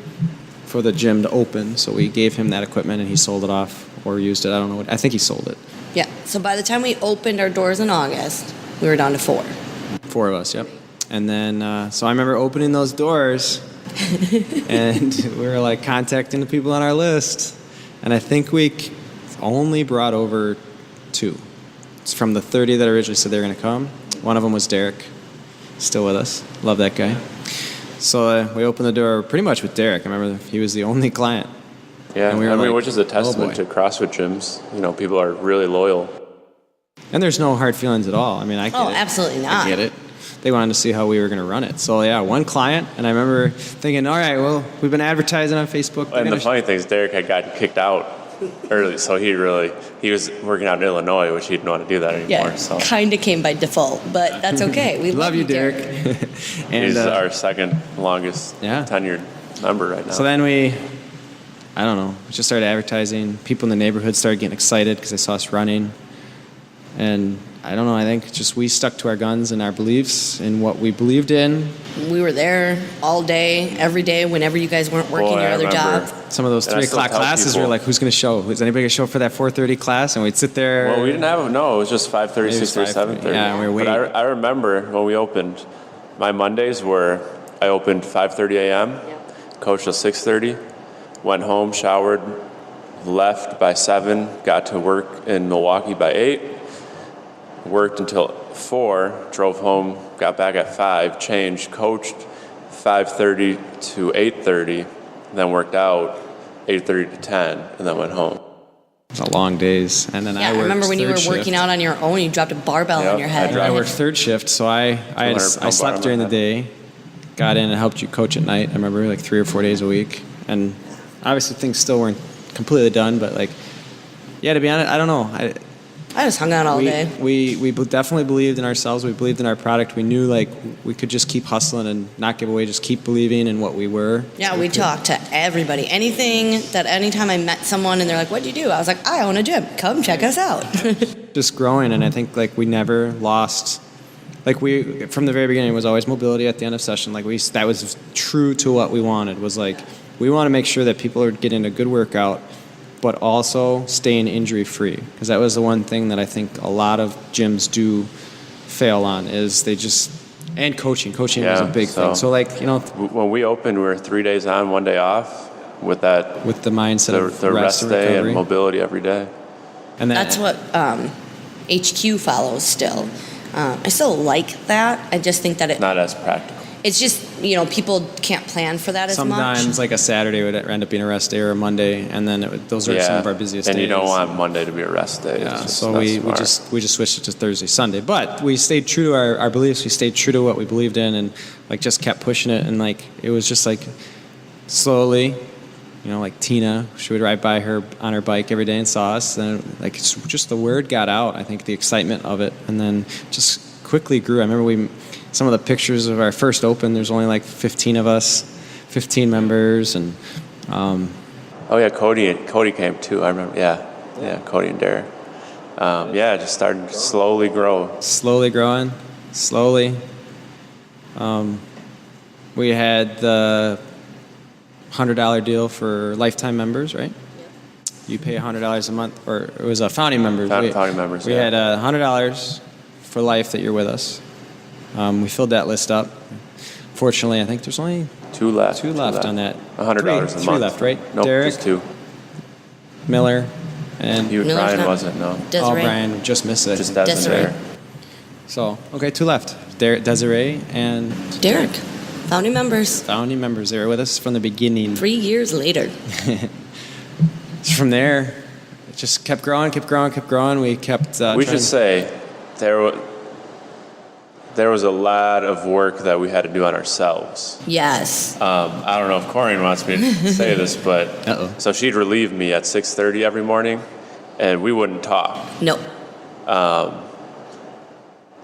for the gym to open. So we gave him that equipment, and he sold it off or used it. I don't know. I think he sold it. Yeah. So by the time we opened our doors in August, we were down to 4. 4 of us, yep. And then, so I remember opening those doors, and we were like contacting the people on our list, and I think we only brought over 2. It's from the 30 that originally said they were going to come. One of them was Derek, still with us. Love that guy. So we opened the door pretty much with Derek. I remember he was the only client. Yeah, and we were like, which is a testament to CrossFit gyms. You know, people are really loyal. And there's no hard feelings at all. I mean, I get it. Oh, absolutely not. I get it. They wanted to see how we were going to run it. So, yeah, one client, and I remember thinking, all right, well, we've been advertising on Facebook. And the funny thing is Derek had gotten kicked out early, so he was working out in Illinois, which he didn't want to do that anymore. Yeah, So kind of came by default, but that's okay. We love you, Derek. And he's our second longest tenured member right now. So then we just started advertising. People in the neighborhood started getting excited because they saw us running. And I don't know, I think just we stuck to our guns and our beliefs and what we believed in. We were there all day, every day, whenever you guys weren't working your other job. Some of those 3 o'clock classes, we were like, who's going to show? Is anybody going to show up for that 4:30 class? And we'd sit there. Well, we didn't have it was just 5:30, 6:30, 7:30. Yeah, we were waiting. But I remember when we opened, my Mondays were, I opened 5:30 a.m., coached till 6:30, went home, showered, left by 7, got to work in Milwaukee by 8, worked until 4, drove home, got back at 5, changed, coached 5:30 to 8:30, then worked out 8:30 to 10, and then went home. It was long days. And then I remember when you were working out on your own, you dropped a barbell on your head. I worked third shift, so I slept during the day, got in and helped you coach at night. I remember like 3 or 4 days a week. And obviously things still weren't completely done, but like, yeah, to be honest, I don't know. I just hung out all day. We definitely believed in ourselves. We believed in our product. We knew like we could just keep hustling and not give away, just keep believing in what we were. Yeah, we talked to everybody. Anytime I met someone and they're like, what'd you do? I was like, I own a gym. Come check us out. Just growing, and I think like we never lost. Like we, from the very beginning, it was always mobility at the end of session. Like that was true to what we wanted. Was like we want to make sure that people are getting a good workout, but also staying injury-free. Because that was the one thing that I think a lot of gyms do fail on, is they just And coaching was a big thing. So like, when we opened, we were 3 days on, 1 day off with the mindset of the rest day recovery. and mobility every day. And that's what HQ follows still. I still like that. I just think that not as practical. It's just, people can't plan for that as much. Sometimes like a Saturday would end up being a rest day or a Monday, and then those are some of our busiest days. And you don't want Monday to be a rest day. Yeah, so we just switched it to Thursday, Sunday. But we stayed true to our beliefs. We stayed true to what we believed in, and like just kept pushing it. And like it was just like slowly, like Tina, she would ride by her on her bike every day and saw us. And like it's just the word got out. I think the excitement of it, and then just quickly grew. I remember some of the pictures of our first open, there's only like 15 of us, 15 members, and Cody came too. I remember. Yeah, Cody and Derek. Just started to slowly grow. Slowly growing. We had the $100 deal for lifetime members, right? You pay $100 a month, or it was a founding members. Founding members. We had $100 for life that you're with us. We filled that list up. Fortunately, I think there's only two left on that. $100 a month. Three left, right? Nope, Derek, just two. Miller, and Brian wasn't, no. Desiree. Oh, Brian just missed it. Just Desiree. So, okay, two left. Desiree and Derek. Founding members. They were with us from the beginning. 3 years later. From there, it just kept growing. We kept. We should say there was a lot of work that we had to do on ourselves. Yes. I don't know if Corrine wants me to say this, but so she'd relieve me at 6:30 every morning, and we wouldn't talk. Nope.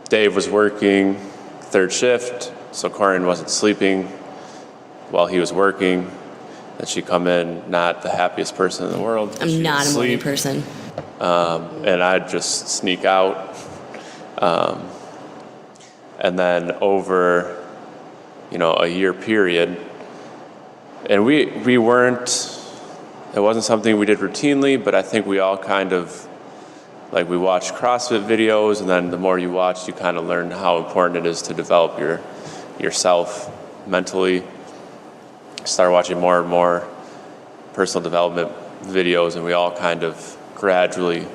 Dave was working third shift, so Corrine wasn't sleeping while he was working. And she'd come in, not the happiest person in the world. I'm not a morning person. And I'd just sneak out. And then over, a year period, and we weren't, it wasn't something we did routinely, but I think we all kind of, like we watched CrossFit videos, and then the more you watch, you kind of learn how important it is to develop yourself mentally. Started watching more and more personal development videos, and we all kind of gradually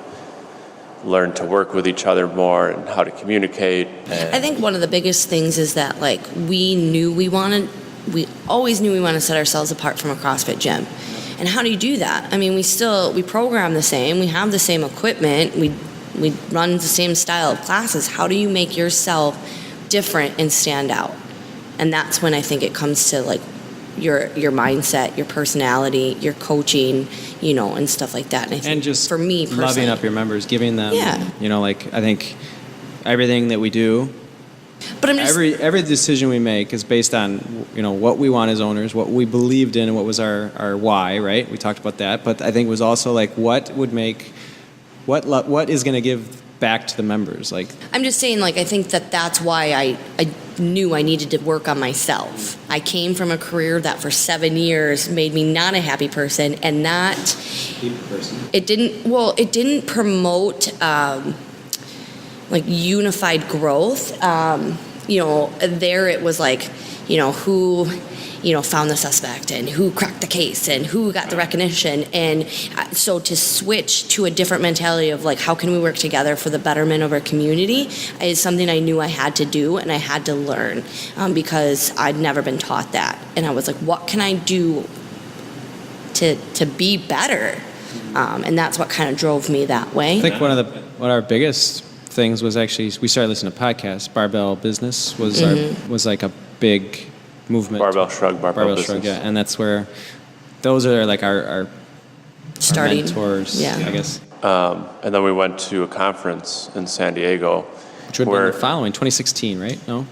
learn to work with each other more and how to communicate. I think one of the biggest things is that we always knew we wanted to set ourselves apart from a CrossFit gym. And how do you do that? I mean, we program the same, we have the same equipment, we run the same style of classes. How do you make yourself different and stand out? And that's when I think it comes to your mindset, your personality, your coaching, and stuff like that. And I think just for me personally, loving up your members, giving them, I think everything that we do, but every decision we make is based on, what we want as owners, what we believed in, and what was our why, right? We talked about that, but I think it was also what is going to give back to the members. I'm just saying, I think that's why I knew I needed to work on myself. I came from a career that for 7 years made me not a happy person, and that it didn't promote unified growth. There it was who found the suspect and who cracked the case and who got the recognition. And so to switch to a different mentality of how can we work together for the betterment of our community is something I knew I had to do and I had to learn because I'd never been taught that. And I was like, what can I do to be better? And that's what kind of drove me that way. I think one of our biggest things was actually we started listening to podcasts. Barbell Business was a big movement. Barbell Shrug, Barbell Business. Shrug, yeah. And that's where those are our starting mentors, yeah. I guess. And then we went to a conference in San Diego. Which would have been the following, 2016, right? No?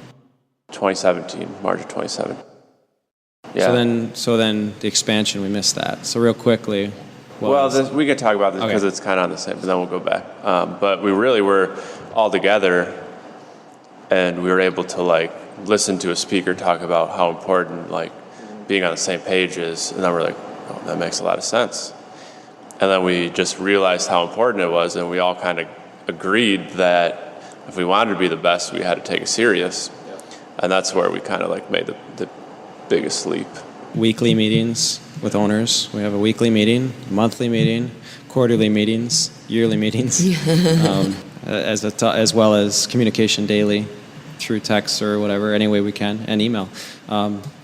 2017, March of 2017. Yeah. So then the expansion, we missed that. So real quickly. We can talk about this because it's kind of on the same, but then we'll go back. But we really were all together, and we were able to listen to a speaker talk about how important being on the same page is, and then we're like, oh, that makes a lot of sense. And then we just realized how important it was, and we all kind of agreed that if we wanted to be the best, we had to take it serious. And that's where we kind of like made the biggest leap. Weekly meetings with owners. We have a weekly meeting, monthly meeting, quarterly meetings, yearly meetings, as well as communication daily through text or whatever, any way we can, and email.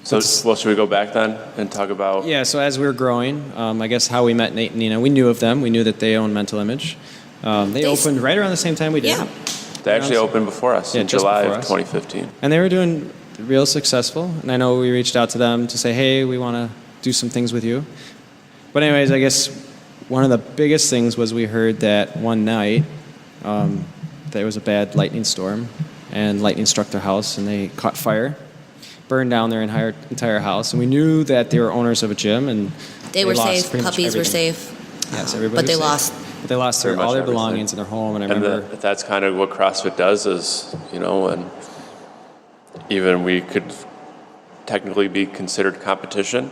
So should we go back then and talk about? Yeah, so as we were growing, I guess how we met Nate and Nina, we knew of them. We knew that they owned Mental Image. They opened right around the same time we did. Yeah. They actually opened before us in July of 2015. And they were doing real successful. And I know we reached out to them to say, hey, we want to do some things with you. But anyways, I guess one of the biggest things was we heard that one night there was a bad lightning storm, and lightning struck their house, and they caught fire, burned down their entire house. And we knew that they were owners of a gym, and They were lost safe. pretty much Puppies were everything. safe. Yes, everybody But they was safe. lost. But they lost Pretty all much their everything. belongings in their home, and I And remember... that's kind of what CrossFit does is, and even we could technically be considered competition.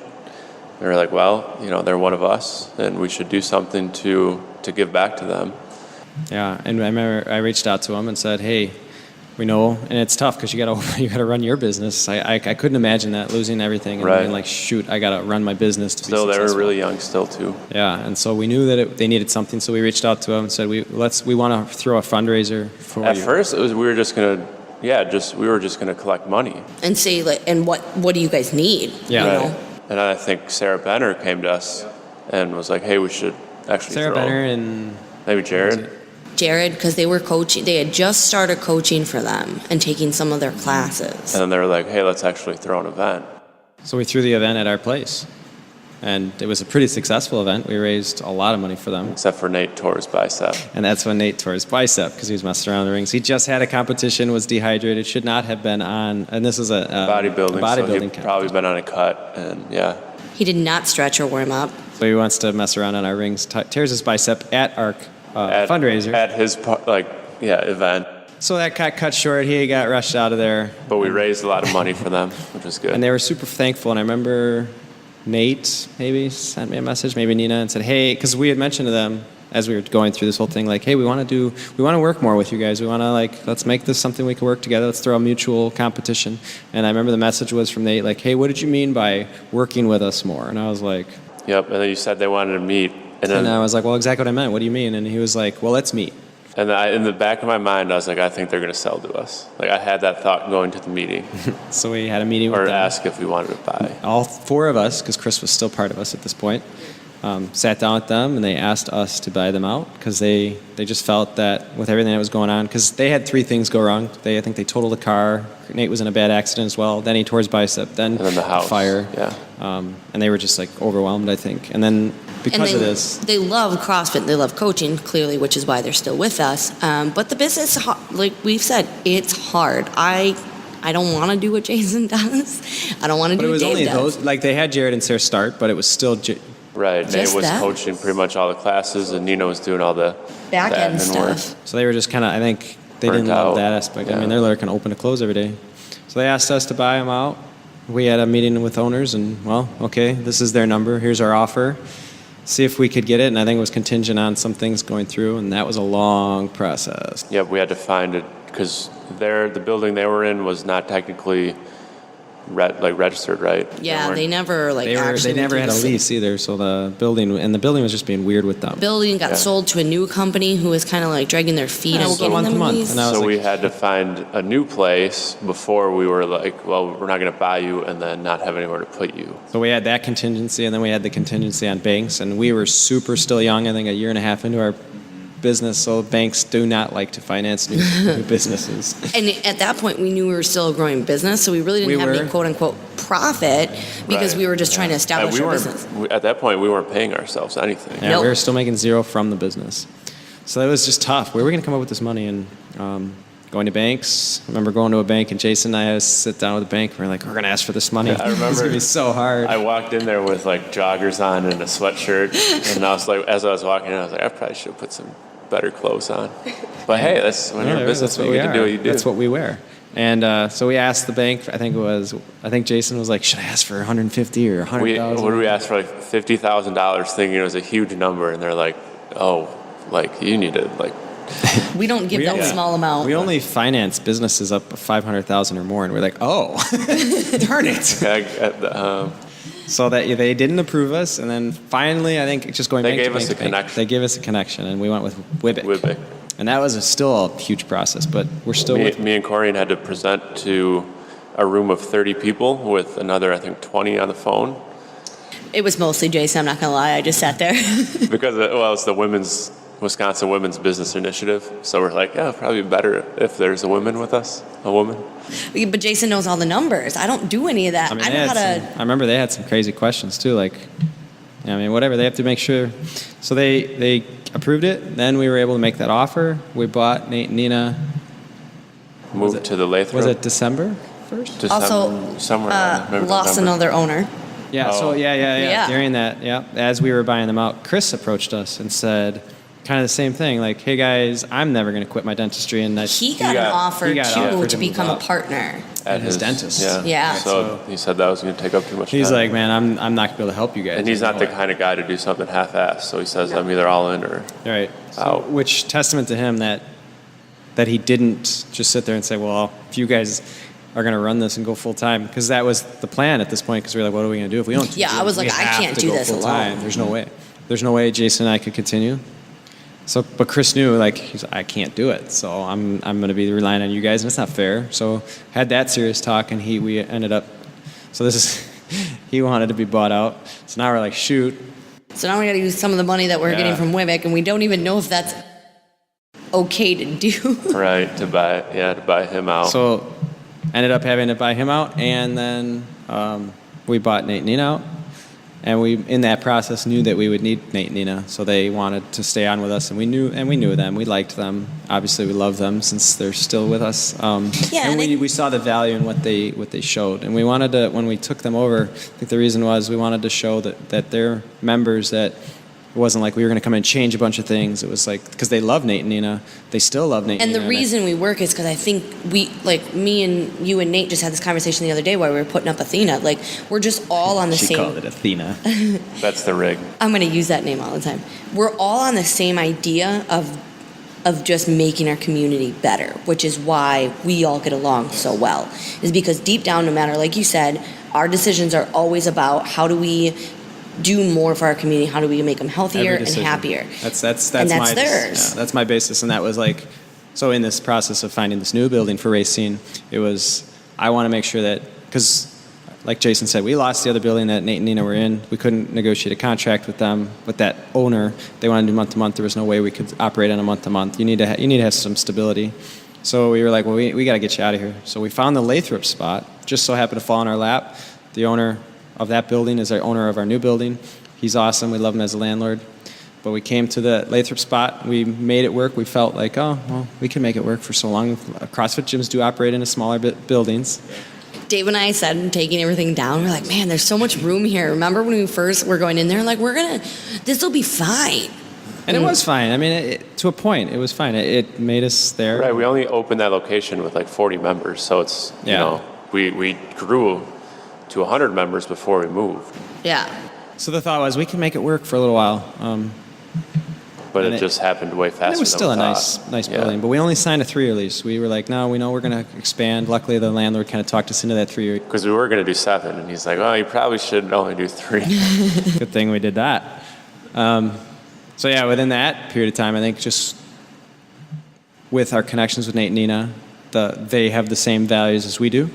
They were like, well, they're one of us, and we should do something to give back to them. Yeah, and I remember I reached out to them and said, hey, we know, and it's tough because you gotta run your business. I couldn't imagine that, losing everything and being like, shoot, I gotta run my business to be successful. They were really young still too. Yeah, and so we knew that they needed something, so we reached out to them and said, we want to throw a fundraiser for you. At first, we were just gonna collect money. And say, and what do you guys need? Yeah. You know? And I think Sarah Benner came to us and was like, hey, we should actually Sarah Benner and maybe Jared. Jared, because they were coaching. They had just started coaching for them and taking some of their classes. And then they were like, hey, let's actually throw an event. So we threw the event at our place. And it was a pretty successful event. We raised a lot of money for them. Except for Nate tore his bicep. And that's when Nate tore his bicep because he was messing around in the rings. He just had a competition, was dehydrated, should not have been on. And this is a bodybuilding. bodybuilding So he'd probably been on a cut, and yeah. He did not stretch or warm up. So he wants to mess around on our rings, tears his bicep at our fundraiser. At his event. So that got cut short. He got rushed out of there. But we raised a lot of money for them, which was good. And they were super thankful. And I remember Nate maybe sent me a message, maybe Nina, and said, hey, because we had mentioned to them as we were going through this whole thing, like, hey, we want to work more with you guys. We want to, let's make this something we can work together. Let's throw a mutual competition. And I remember the message was from Nate, like, hey, what did you mean by working with us more? And I was like... Yep, and then you said they wanted to meet. And I was like, well, exactly what I meant. What do you mean? And he was like, well, let's meet. And in the back of my mind, I was like, I think they're going to sell to us. Like, I had that thought going to the meeting. So we had a meeting with them. Or ask if we wanted to buy. All four of us, because Chris was still part of us at this point, sat down with them, and they asked us to buy them out because they just felt that with everything that was going on, because they had three things go wrong. I think they totaled a car. Nate was in a bad accident as well. Then he tore his bicep. Then the house. Fire. Yeah. And they were just overwhelmed, I think. And then because of this, they love CrossFit. They love coaching, clearly, which is why they're still with us. But the business, like we've said, it's hard. I don't want to do what Jason does. I don't want to do what Dave does. But it was only those. They had Jared and Sarah start, but it was still... Right, Nate was coaching pretty much all the classes, and Nina was doing all the back end stuff. Work. So they were just kind of, I think, they didn't love that aspect. Yeah. I mean, they're kind of open to close every day. So they asked us to buy them out. We had a meeting with owners, and, well, okay, this is their number. Here's our offer. See if we could get it, and I think it was contingent on some things going through, and that was a long process. Yeah, we had to find it, because the building they were in was not technically registered, right? Yeah, they never they never had a lease either. So the building was just being weird with them. The building got sold to a new company who was kind of dragging their feet on getting them leased. So we had to find a new place before we were like, well, we're not going to buy you and then not have anywhere to put you. So we had that contingency, and then we had the contingency on banks, and we were super still young. I think a year and a half into our business, so banks do not like to finance new businesses. And at that point, we knew we were still a growing business, so we really didn't have any quote-unquote profit because we were just trying to establish our business. At that point, we weren't paying ourselves anything. Yeah, we were still making zero from the business. So it was just tough. Where were we going to come up with this money? And going to banks. I remember going to a bank, and Jason and I had to sit down with the bank. We're like, we're going to ask for this money. Yeah, I remember it's going to be so hard. I walked in there with joggers on and a sweatshirt, and I was like, as I was walking in, I was like, I probably should have put some better clothes on. But hey, that's when you're in business, you get to do what you do. That's what we wear. And so we asked the bank. I think Jason was like, should I ask for 150 or 100,000? What did we ask for? $50,000, thinking it was a huge number, and they're like, oh, you need to We don't give that small amount. We only finance businesses up to 500,000 or more, and we're like, oh, darn it. So that they didn't approve us, and then finally, I think just going They back gave to us a connection. They gave us a connection, and we went with Wibic. Wibic. And that was still a huge process, but we're still Me and Corian had to present to a room of 30 people with another, I think, 20 on the phone. It was mostly Jason, I'm not going to lie. I just sat there. Because, it's the Wisconsin Women's Business Initiative. So we're like, yeah, probably better if there's a woman with us, a woman. But Jason knows all the numbers. I don't do any of that. I know how to... I remember they had some crazy questions, too, like, whatever. They have to make sure. So they approved it. Then we were able to make that offer. We bought Nate and Nina. Moved to the Lathrop. Was it December 1st? Also, somewhere lost another owner. Yeah, Oh. so Yeah. during that, as we were buying them out, Chris approached us and said kind of the same thing, like, hey guys, I'm never going to quit my dentistry. And He got an offer, too, to become a partner. At his dentist. Yeah. So he said that was going to take up too much time. He's like, man, I'm not going to be able to help you guys. And he's not the kind of guy to do something half-assed. So he says, I'm either all in or Right. out. Which testament to him that he didn't just sit there and say, well, if you guys are going to run this and go full time, because that was the plan at this point, because we were like, what are we going to do if we don't? Yeah, I was like, I can't do this alone. There's no way. There's no way Jason and I could continue. So, but Chris knew, like, he's like, I can't do it. So I'm going to be relying on you guys, and it's not fair. So had that serious talk, and we ended up. So this is, he wanted to be bought out. So now we're like, shoot. So now we got to use some of the money that we're getting from Wibic, and we don't even know if that's okay to do. Right, to buy him out. So ended up having to buy him out, and then we bought Nate and Nina out. And we, in that process, knew that we would need Nate and Nina, so they wanted to stay on with us, and we knew them. We liked them. Obviously, we love them since they're still with us. And we saw the value in what they showed, and we wanted to. When we took them over, I think the reason was we wanted to show that they're members, that it wasn't like we were going to come in and change a bunch of things. It was like, because they love Nate and Nina, they still love Nate and Nina. And the reason we work is because I think me and you and Nate just had this conversation the other day while we were putting up Athena. Like, we're just all on the same... She called it Athena. That's the rig. I'm going to use that name all the time. We're all on the same idea of just making our community better, which is why we all get along so well. Is because deep down, no matter, like you said, our decisions are always about how do we do more for our community, how do we make them healthier and happier. That's and my theirs. Yeah, that's my basis, and that was like, so in this process of finding this new building for Racine, it was, I want to make sure that, because like Jason said, we lost the other building that Nate and Nina were in. We couldn't negotiate a contract with them, with that owner. They wanted to do month to month. There was no way we could operate on a month to month. You need to have some stability. So we were like, well, we got to get you out of here. So we found the Lathrop spot. Just so happened to fall in our lap. The owner of that building is our owner of our new building. He's awesome. We love him as a landlord. But we came to the Lathrop spot. We made it work. We felt like, oh, well, we can make it work for so long. CrossFit gyms do operate in smaller buildings. Dave and I said, taking everything down, we're like, man, there's so much room here. Remember when we first were going in there? Like, this will be fine. And it was fine. I mean, to a point, it was fine. It made us there. Right, we only opened that location with like 40 members. So it's, we grew to 100 members before we moved. Yeah. So the thought was we can make it work for a little while. But it just happened way faster. It was still a nice building, but we only signed a 3-year lease. We were like, no, we know we're going to expand. Luckily, the landlord kind of talked us into that 3-year. Because we were going to do 7, and he's like, oh, you probably should only do 3. Good thing we did that. So yeah, within that period of time, I think just with our connections with Nate and Nina, they have the same values as we do.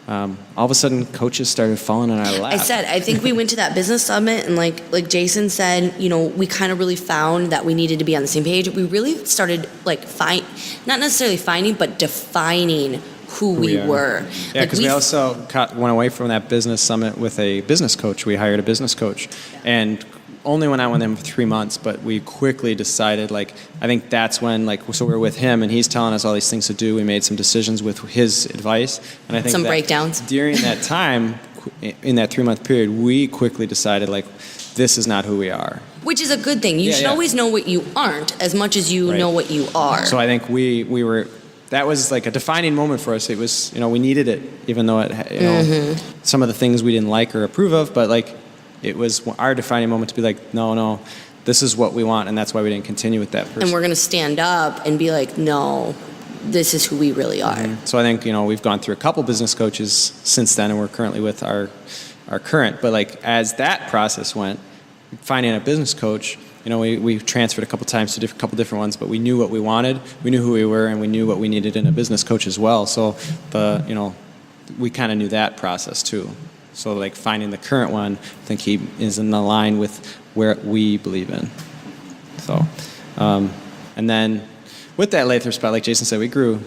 All of a sudden, coaches started falling in our lap. I think we went to that business summit, and like Jason said, we kind of really found that we needed to be on the same page. We really started not necessarily finding, but defining who we were. Yeah, because we also went away from that business summit with a business coach. We hired a business coach, and only went out with him for 3 months, but we quickly decided, I think that's when, so we were with him, and he's telling us all these things to do. We made some decisions with his advice. And I think some breakdowns. During that time, in that 3-month period, we quickly decided, this is not who we are. Which is a good thing. You should always know what you aren't as much as you know what you are. So I think we were, that was a defining moment for us. It was, we needed it, even though it, some of the things we didn't like or approve of, but it was our defining moment to be like, no, this is what we want, and that's why we didn't continue with that person. And we're going to stand up and be like, no, this is who we really are. Mm-hmm. So I think, we've gone through a couple business coaches since then, and we're currently with our current. But like as that process went, finding a business coach, we transferred a couple times to a couple different ones, but we knew what we wanted, we knew who we were, and we knew what we needed in a business coach as well. So we kind of knew that process too. So like finding the current one, I think he is in line with where we believe in. So, and then with that Lathrop spot, like Jason said, we grew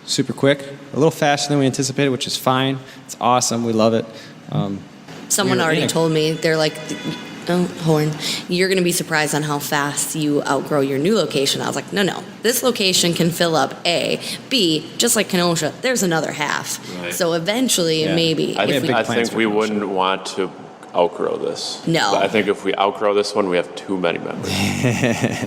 super quick, a little faster than we anticipated, which is fine. It's awesome. We love it. Someone already told me, they're like, oh, Horn, you're going to be surprised on how fast you outgrow your new location. I was like, no, this location can fill up A. B, just like Kenosha, there's another half. Right. So eventually, maybe. I think we wouldn't want to outgrow this. No. But I think if we outgrow this one, we have too many members.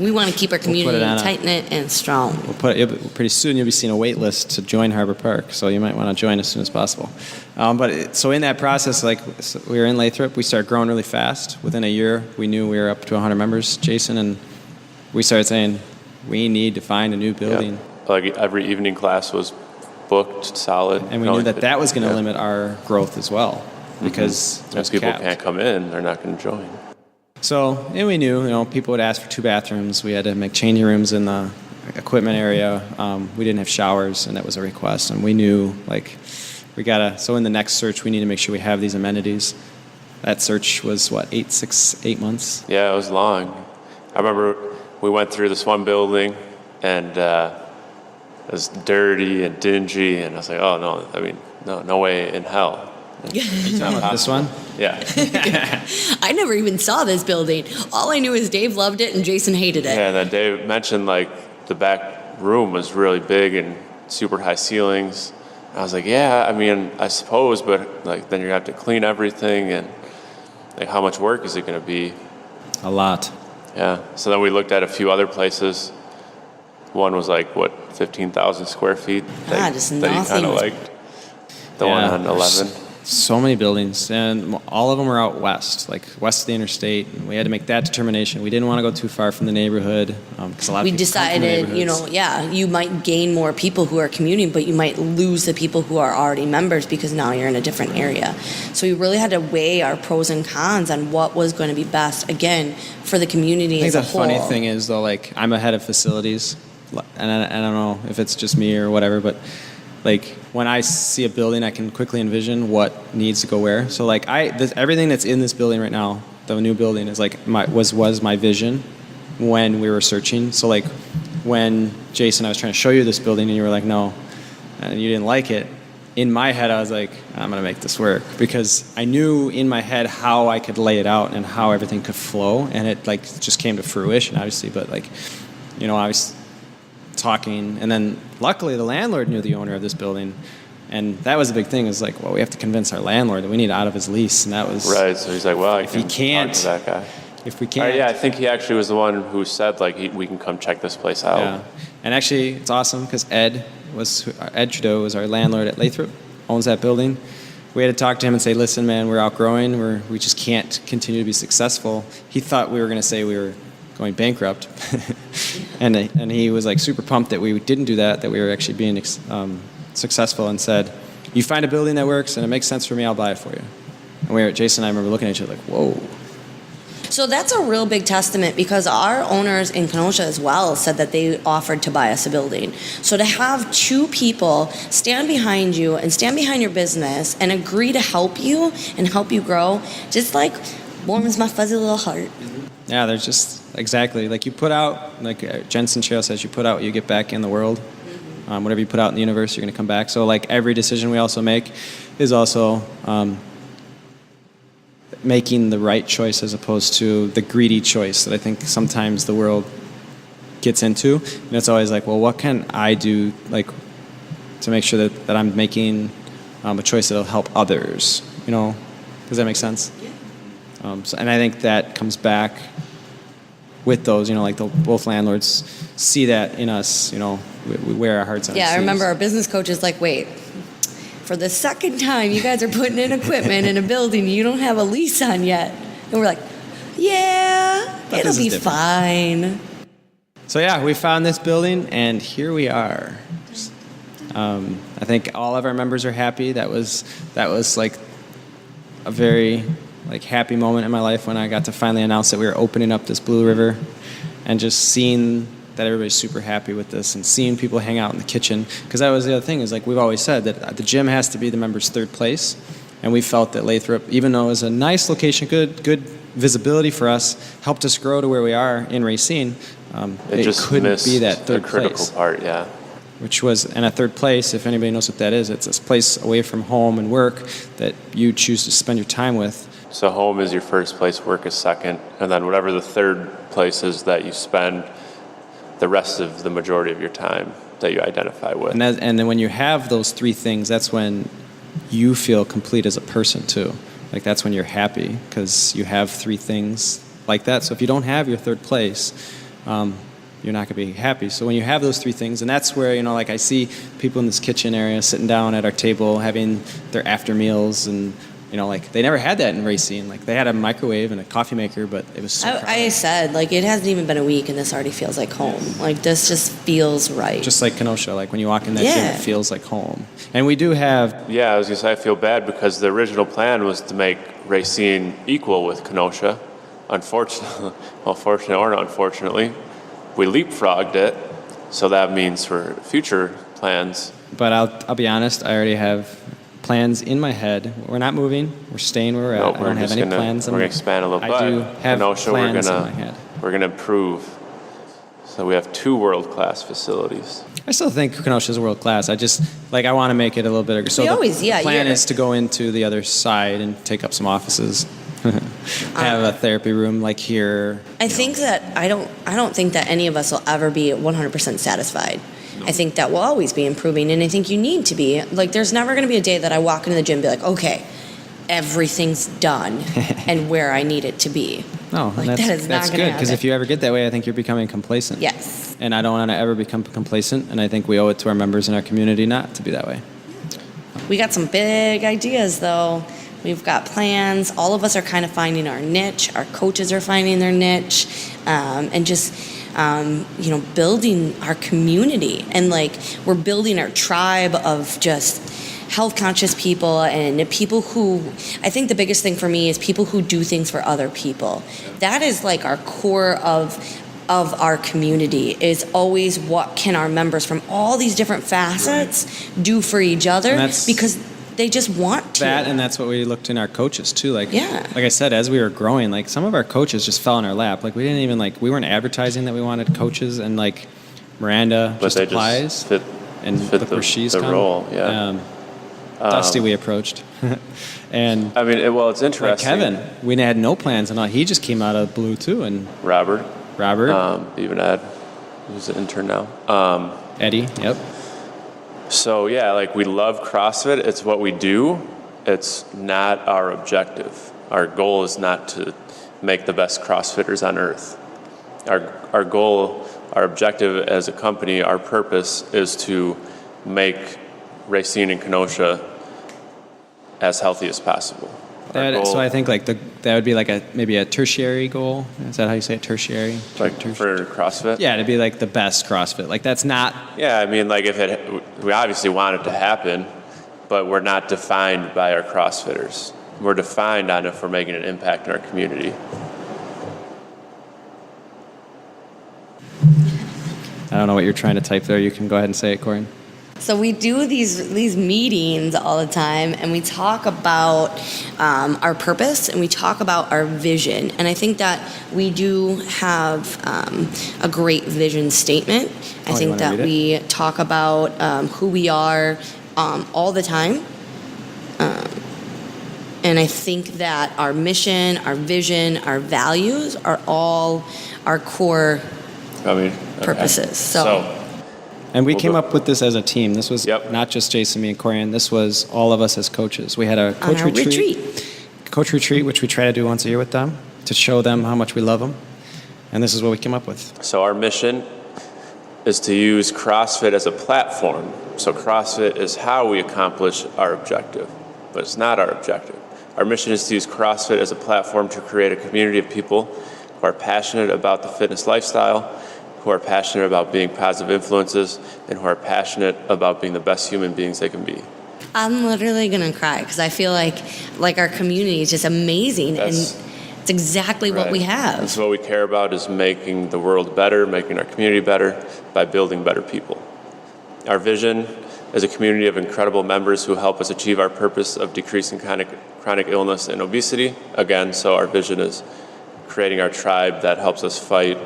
We want to keep our community tight-knit and strong. Pretty soon you'll be seeing a wait list to join Harbor Park, so you might want to join as soon as possible. So in that process, we were in Lathrop, we started growing really fast. Within a year, we knew we were up to 100 members, Jason, and we started saying, we need to find a new building. Yep. Like every evening class was booked solid. And we knew that was going to limit our growth as well. Because if people can't come in, they're not going to join. So, and we knew, people would ask for 2 bathrooms. We had to make changing rooms in the equipment area. We didn't have showers, and that was a request. And we knew, so in the next search, we need to make sure we have these amenities. That search was, 8 months? Yeah, it was long. I remember we went through this one building, and it was dirty and dingy, and I was like, oh, no, no way in hell. This one? Yeah. I never even saw this building. All I knew is Dave loved it and Jason hated it. Yeah, and then Dave mentioned the back room was really big and super high ceilings. I was like, yeah, I suppose, but then you're gonna have to clean everything, and how much work is it gonna be? A lot. Yeah. So then we looked at a few other places. One was 15,000 square feet. Just nothing. That you kind of liked. The one on 11. So many buildings, and all of them were out west, west of the interstate. And we had to make that determination. We didn't want to go too far from the neighborhood because a lot of people decided, you might gain more people who are commuting, but you might lose the people who are already members because now you're in a different area. So we really had to weigh our pros and cons on what was going to be best, again, for the community as a whole. I think the funny thing is, though, I'm a head of facilities, and I don't know if it's just me or whatever, but when I see a building, I can quickly envision what needs to go where. So everything that's in this building right now, the new building, is was my vision when we were searching. So when Jason, I was trying to show you this building, and you were like, no, and you didn't like it. In my head, I was like, I'm gonna make this work, because I knew in my head how I could lay it out and how everything could flow, and it just came to fruition, obviously. But I was talking, and then luckily the landlord knew the owner of this building, and that was the big thing. Is we have to convince our landlord that we need out of his lease, and that was right. So he's like, well, if he can't, talk to that guy. If we can't, yeah, I think he actually was the one who said we can come check this place out. Yeah, and actually it's awesome because Ed Trudeau was our landlord at Lathrop, owns that building. We had to talk to him and say, listen, man, we're outgrowing. We just can't continue to be successful. He thought we were going to say we were going bankrupt. and he was super pumped that we didn't do that we were actually being successful, and said, you find a building that works and it makes sense for me, I'll buy it for you. And Jason and I remember looking at each other whoa. So that's a real big testament, because our owners in Kenosha as well said that they offered to buy us a building. So to have 2 people stand behind you and stand behind your business and agree to help you and help you grow, just warms my fuzzy little heart. Yeah, there's just exactly you put out, Jensen Trail says, you put out what you get back in the world. Whatever you put out in the universe, you're going to come back. So every decision we also make is also making the right choice as opposed to the greedy choice that I think sometimes the world gets into. And it's always well, what can I do to make sure that I'm making a choice that'll help others? Does that make sense? And I think that comes back with those, both landlords see that in us, we wear our hearts on our sleeves. I remember our business coach is wait, for the second time you guys are putting in equipment in a building you don't have a lease on yet. And we're like, Yeah, But it'll this is be different. fine. So yeah, we found this building, and here we are. I think all of our members are happy. That was like a very happy moment in my life when I got to finally announce that we were opening up this Blue River, and just seeing that everybody's super happy with this, and seeing people hang out in the kitchen. Because that was the other thing, is like we've always said that the gym has to be the members' third place, and we felt that Lathrop, even though it was a nice location, good visibility for us, helped us grow to where we are in Racine. It just couldn't missed be that third the critical place. part, yeah. Which was, and a third place, if anybody knows what that is, it's this place away from home and work that you choose to spend your time with. So home is your first place, work is second, and then whatever the third place is that you spend the rest of the majority of your time that you identify with. And then when you have those three things, that's when you feel complete as a person too. Like that's when you're happy, because you have three things like that. So if you don't have your third place, you're not going to be happy. So when you have those three things, and that's where, like I see people in this kitchen area sitting down at our table having their after meals, and they never had that in Racine. Like they had a microwave and a coffee maker, but it was so crowded. I said, it hasn't even been a week and this already feels like home. Like this just feels right. Just like Kenosha, like when you walk in that gym, it feels like home. And we do have... Yeah, I was going to say I feel bad because the original plan was to make Racine equal with Kenosha. Unfortunately, well, fortunately or unfortunately, we leapfrogged it. So that means for future plans. But I'll be honest, I already have plans in my head. We're not moving. We're staying where we're at. I don't have any plans. We're going to expand a little bit. I do have Kenosha, plans in my head. We're going to improve. So we have 2 world-class facilities. I still think Kenosha is world class. I just I want to make it a little bit bigger. So the plan is to go into the other side and take up some offices. Have a therapy room like here. I think that I don't think that any of us will ever be 100% satisfied. I think that we'll always be improving, and I think you need to be. There's never going to be a day that I walk into the gym and be like, okay, everything's done and where I need it to be. No, that's good, because if you ever get that way, I think you're becoming complacent. Yes. And I don't want to ever become complacent, and I think we owe it to our members in our community not to be that way. We got some big ideas, though. We've got plans. All of us are kind of finding our niche. Our coaches are finding their niche, and just building our community. And we're building our tribe of just health conscious people, and people who, I think the biggest thing for me is people who do things for other people. That is our core of our community, is always what can our members from all these different facets do for each other, because they just want to. That, and that's what we looked in our coaches too. Like I said, as we were growing, some of our coaches just fell in our lap. We didn't even we weren't advertising that we wanted coaches, and Miranda just applies fit look where she's the come. role. Yeah. Dusty we approached, and I mean, it's interesting. Kevin, we had no plans, and he just came out of blue too, and Robert, even Ed, who's an intern now. Eddie, yep. So we love CrossFit. It's what we do. It's not our objective. Our goal is not to make the best CrossFitters on earth. Our goal, our objective as a company, our purpose is to make Racine and Kenosha as healthy as possible. So I think that would be maybe a tertiary goal. Is that how you say it? Tertiary? For CrossFit? Yeah, to be the best CrossFit. That's not... Yeah, I mean, we obviously want it to happen, but we're not defined by our CrossFitters. We're defined on if we're making an impact in our community. I don't know what you're trying to type there. You can go ahead and say it, Corinne. So we do these meetings all the time, and we talk about our purpose, and we talk about our vision. And I think that we do have a great vision statement. I think that we talk about who we are all the time. And I think that our mission, our vision, our values are all our core purposes. So and we came up with this as a team. This was not just Jason, me, and Corian. This was all of us as coaches. We had a coach retreat, which we try to do once a year with them to show them how much we love them. And this is what we came up with. So our mission is to use CrossFit as a platform. So CrossFit is how we accomplish our objective, but it's not our objective. Our mission is to use CrossFit as a platform to create a community of people who are passionate about the fitness lifestyle, who are passionate about being positive influences, and who are passionate about being the best human beings they can be. I'm literally gonna cry because I feel like our community is just amazing, and it's exactly what we have. That's what we care about, is making the world better, making our community better by building better people. Our vision is a community of incredible members who help us achieve our purpose of decreasing chronic illness and obesity. Again, so our vision is creating our tribe that helps us fight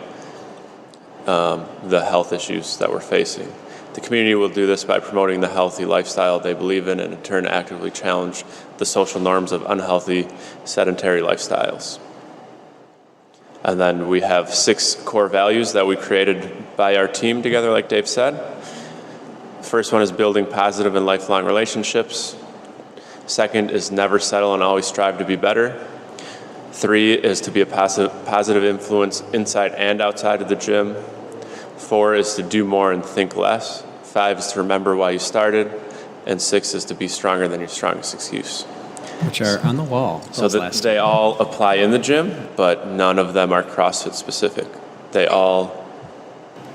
the health issues that we're facing. The community will do this by promoting the healthy lifestyle they believe in, and in turn actively challenge the social norms of unhealthy, sedentary lifestyles. And then we have 6 core values that we created by our team together, like Dave said. First one is building positive and lifelong relationships. Second is never settle and always strive to be better. 3 is to be a positive influence inside and outside of the gym. 4 is to do more and think less. 5 is to remember why you started. And 6 is to be stronger than your strongest excuse. Which are on the wall. So that they all apply in the gym, but none of them are CrossFit specific. They all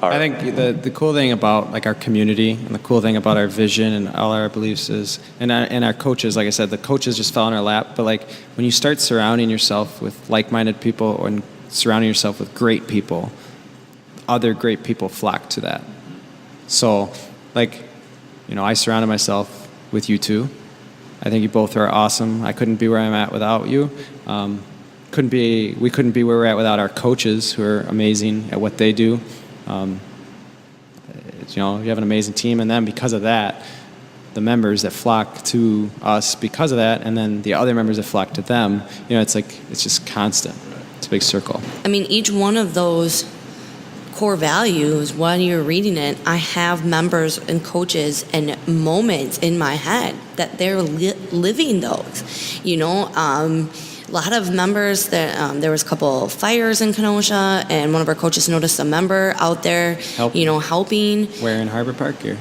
are. I think the cool thing about like our community and the cool thing about our vision and all our beliefs is, and our coaches, like I said, the coaches just fell in our lap. But like when you start surrounding yourself with like-minded people and surrounding yourself with great people, other great people flock to that. So, like, you know, I surrounded myself with you two. I think you both are awesome. I couldn't be where I'm at without you. We couldn't be where we're at without our coaches, who are amazing at what they do. You know, you have an amazing team, and then because of that, the members that flock to us because of that, and then the other members that flock to them, you know, it's like, it's just constant. It's a big circle. I mean, each one of those core values, while you're reading it, I have members and coaches and moments in my head that they're living those. You know, a lot of members that there was a couple fires in Kenosha, and one of our coaches noticed a member out there, helping. Where in Harbor Park here?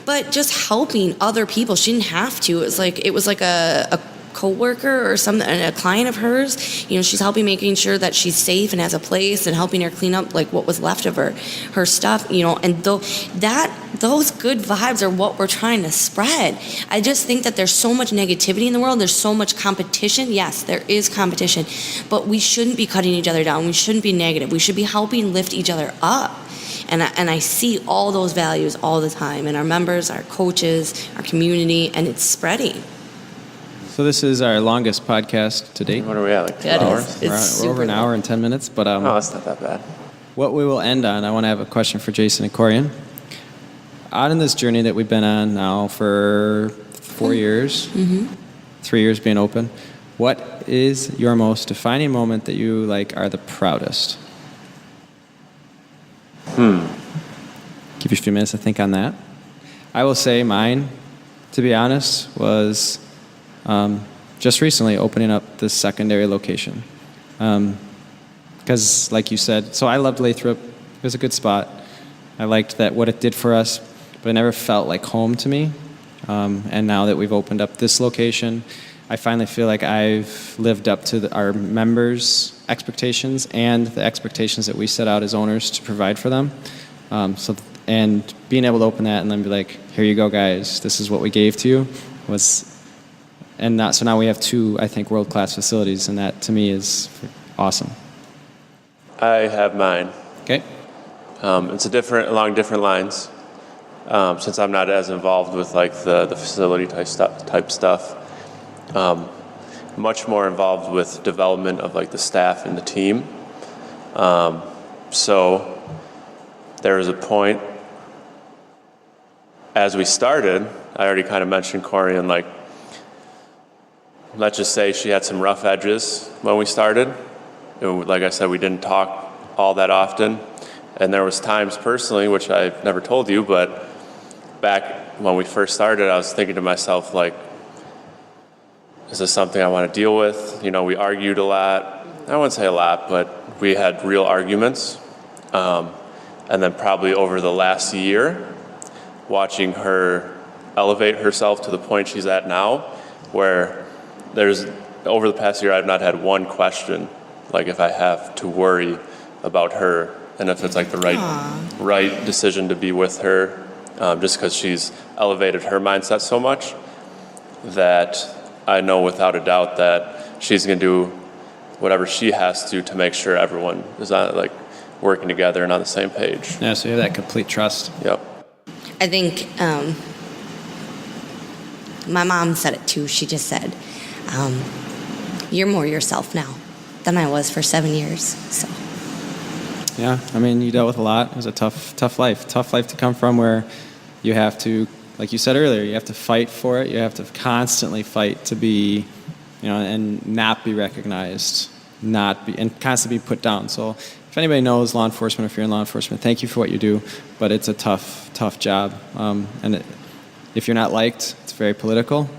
But just helping other people. She didn't have to. It was like a coworker or something, a client of hers. You know, she's helping, making sure that she's safe and has a place, and helping her clean up like what was left of her stuff. You know, and those good vibes are what we're trying to spread. I just think that there's so much negativity in the world. There's so much competition. Yes, there is competition, but we shouldn't be cutting each other down. We shouldn't be negative. We should be helping lift each other up. And I see all those values all the time in our members, our coaches, our community, and it's spreading. So this is our longest podcast to date. What are we at, like 2 hours? We're over an hour and 10 minutes. But that's not that bad. What we will end on, I want to have a question for Jason and Corian. Out in this journey that we've been on now for 4 years, 3 years being open, what is your most defining moment that you like are the proudest? Give you a few minutes to think on that. I will say mine, to be honest, was just recently opening up this secondary location. Because, like you said, so I loved Lathrop. It was a good spot. I liked that what it did for us, but it never felt like home to me. And now that we've opened up this location, I finally feel like I've lived up to our members' expectations and the expectations that we set out as owners to provide for them. And being able to open that and then be like, here you go, guys, this is what we gave to you, so now we have 2, I think, world-class facilities, and that to me is awesome. I have mine. Okay. It's along different lines. Since I'm not as involved with like the facility type stuff, much more involved with development of like the staff and the team. So there was a point as we started, I already kind of mentioned Corian, like, let's just say she had some rough edges when we started. Like I said, we didn't talk all that often. And there was times personally, which I've never told you, but back when we first started, I was thinking to myself, like, is this something I want to deal with? You know, we argued a lot. I wouldn't say a lot, but we had real arguments. And then probably over the last year, watching her elevate herself to the point she's at now, where there's over the past year, I've not had one question, like if I have to worry about her and if it's like the right decision to be with her, just because she's elevated her mindset so much that I know without a doubt that she's going to do whatever she has to make sure everyone is like working together and on the same page. Yeah, so you have that complete trust. Yep. I think my mom said it too. She just said, you're more yourself now than I was for 7 years. So. Yeah, I mean, you dealt with a lot. It was a tough life to come from, where you have to, like you said earlier, you have to fight for it. You have to constantly fight to be, and not be recognized, and constantly be put down. So if anybody knows law enforcement, if you're in law enforcement, thank you for what you do, but it's a tough job. If you're not liked, it's very political.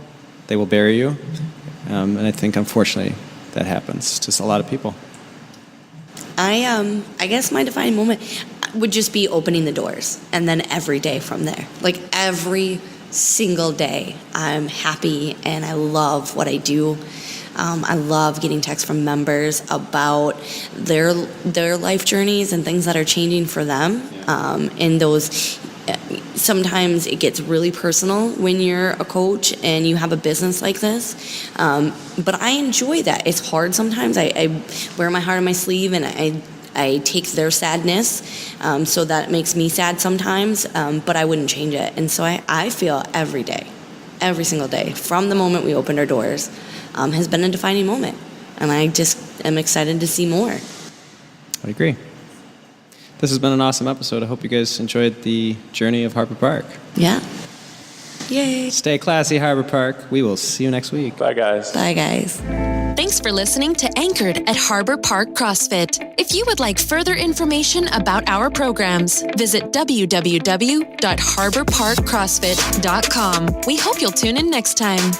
They will bury you. And I think, unfortunately, that happens to a lot of people. I guess my defining moment would just be opening the doors, and then every day from there. Like every single day, I'm happy and I love what I do. I love getting texts from members about their life journeys and things that are changing for them. And those, sometimes it gets really personal when you're a coach and you have a business like this. But I enjoy that. It's hard sometimes. I wear my heart on my sleeve, and I take their sadness, so that makes me sad sometimes, but I wouldn't change it. And so I feel every day, every single day, from the moment we opened our doors, has been a defining moment. And I just am excited to see more. I agree. This has been an awesome episode. I hope you guys enjoyed the journey of Harbor Park. Yeah. Yay. Stay classy, Harbor Park. We will see you next week. Bye, guys. Bye, guys. Thanks for listening to Anchored at Harbor Park CrossFit. If you would like further information about our programs, visit www.harborparkcrossfit.com. We hope you'll tune in next time.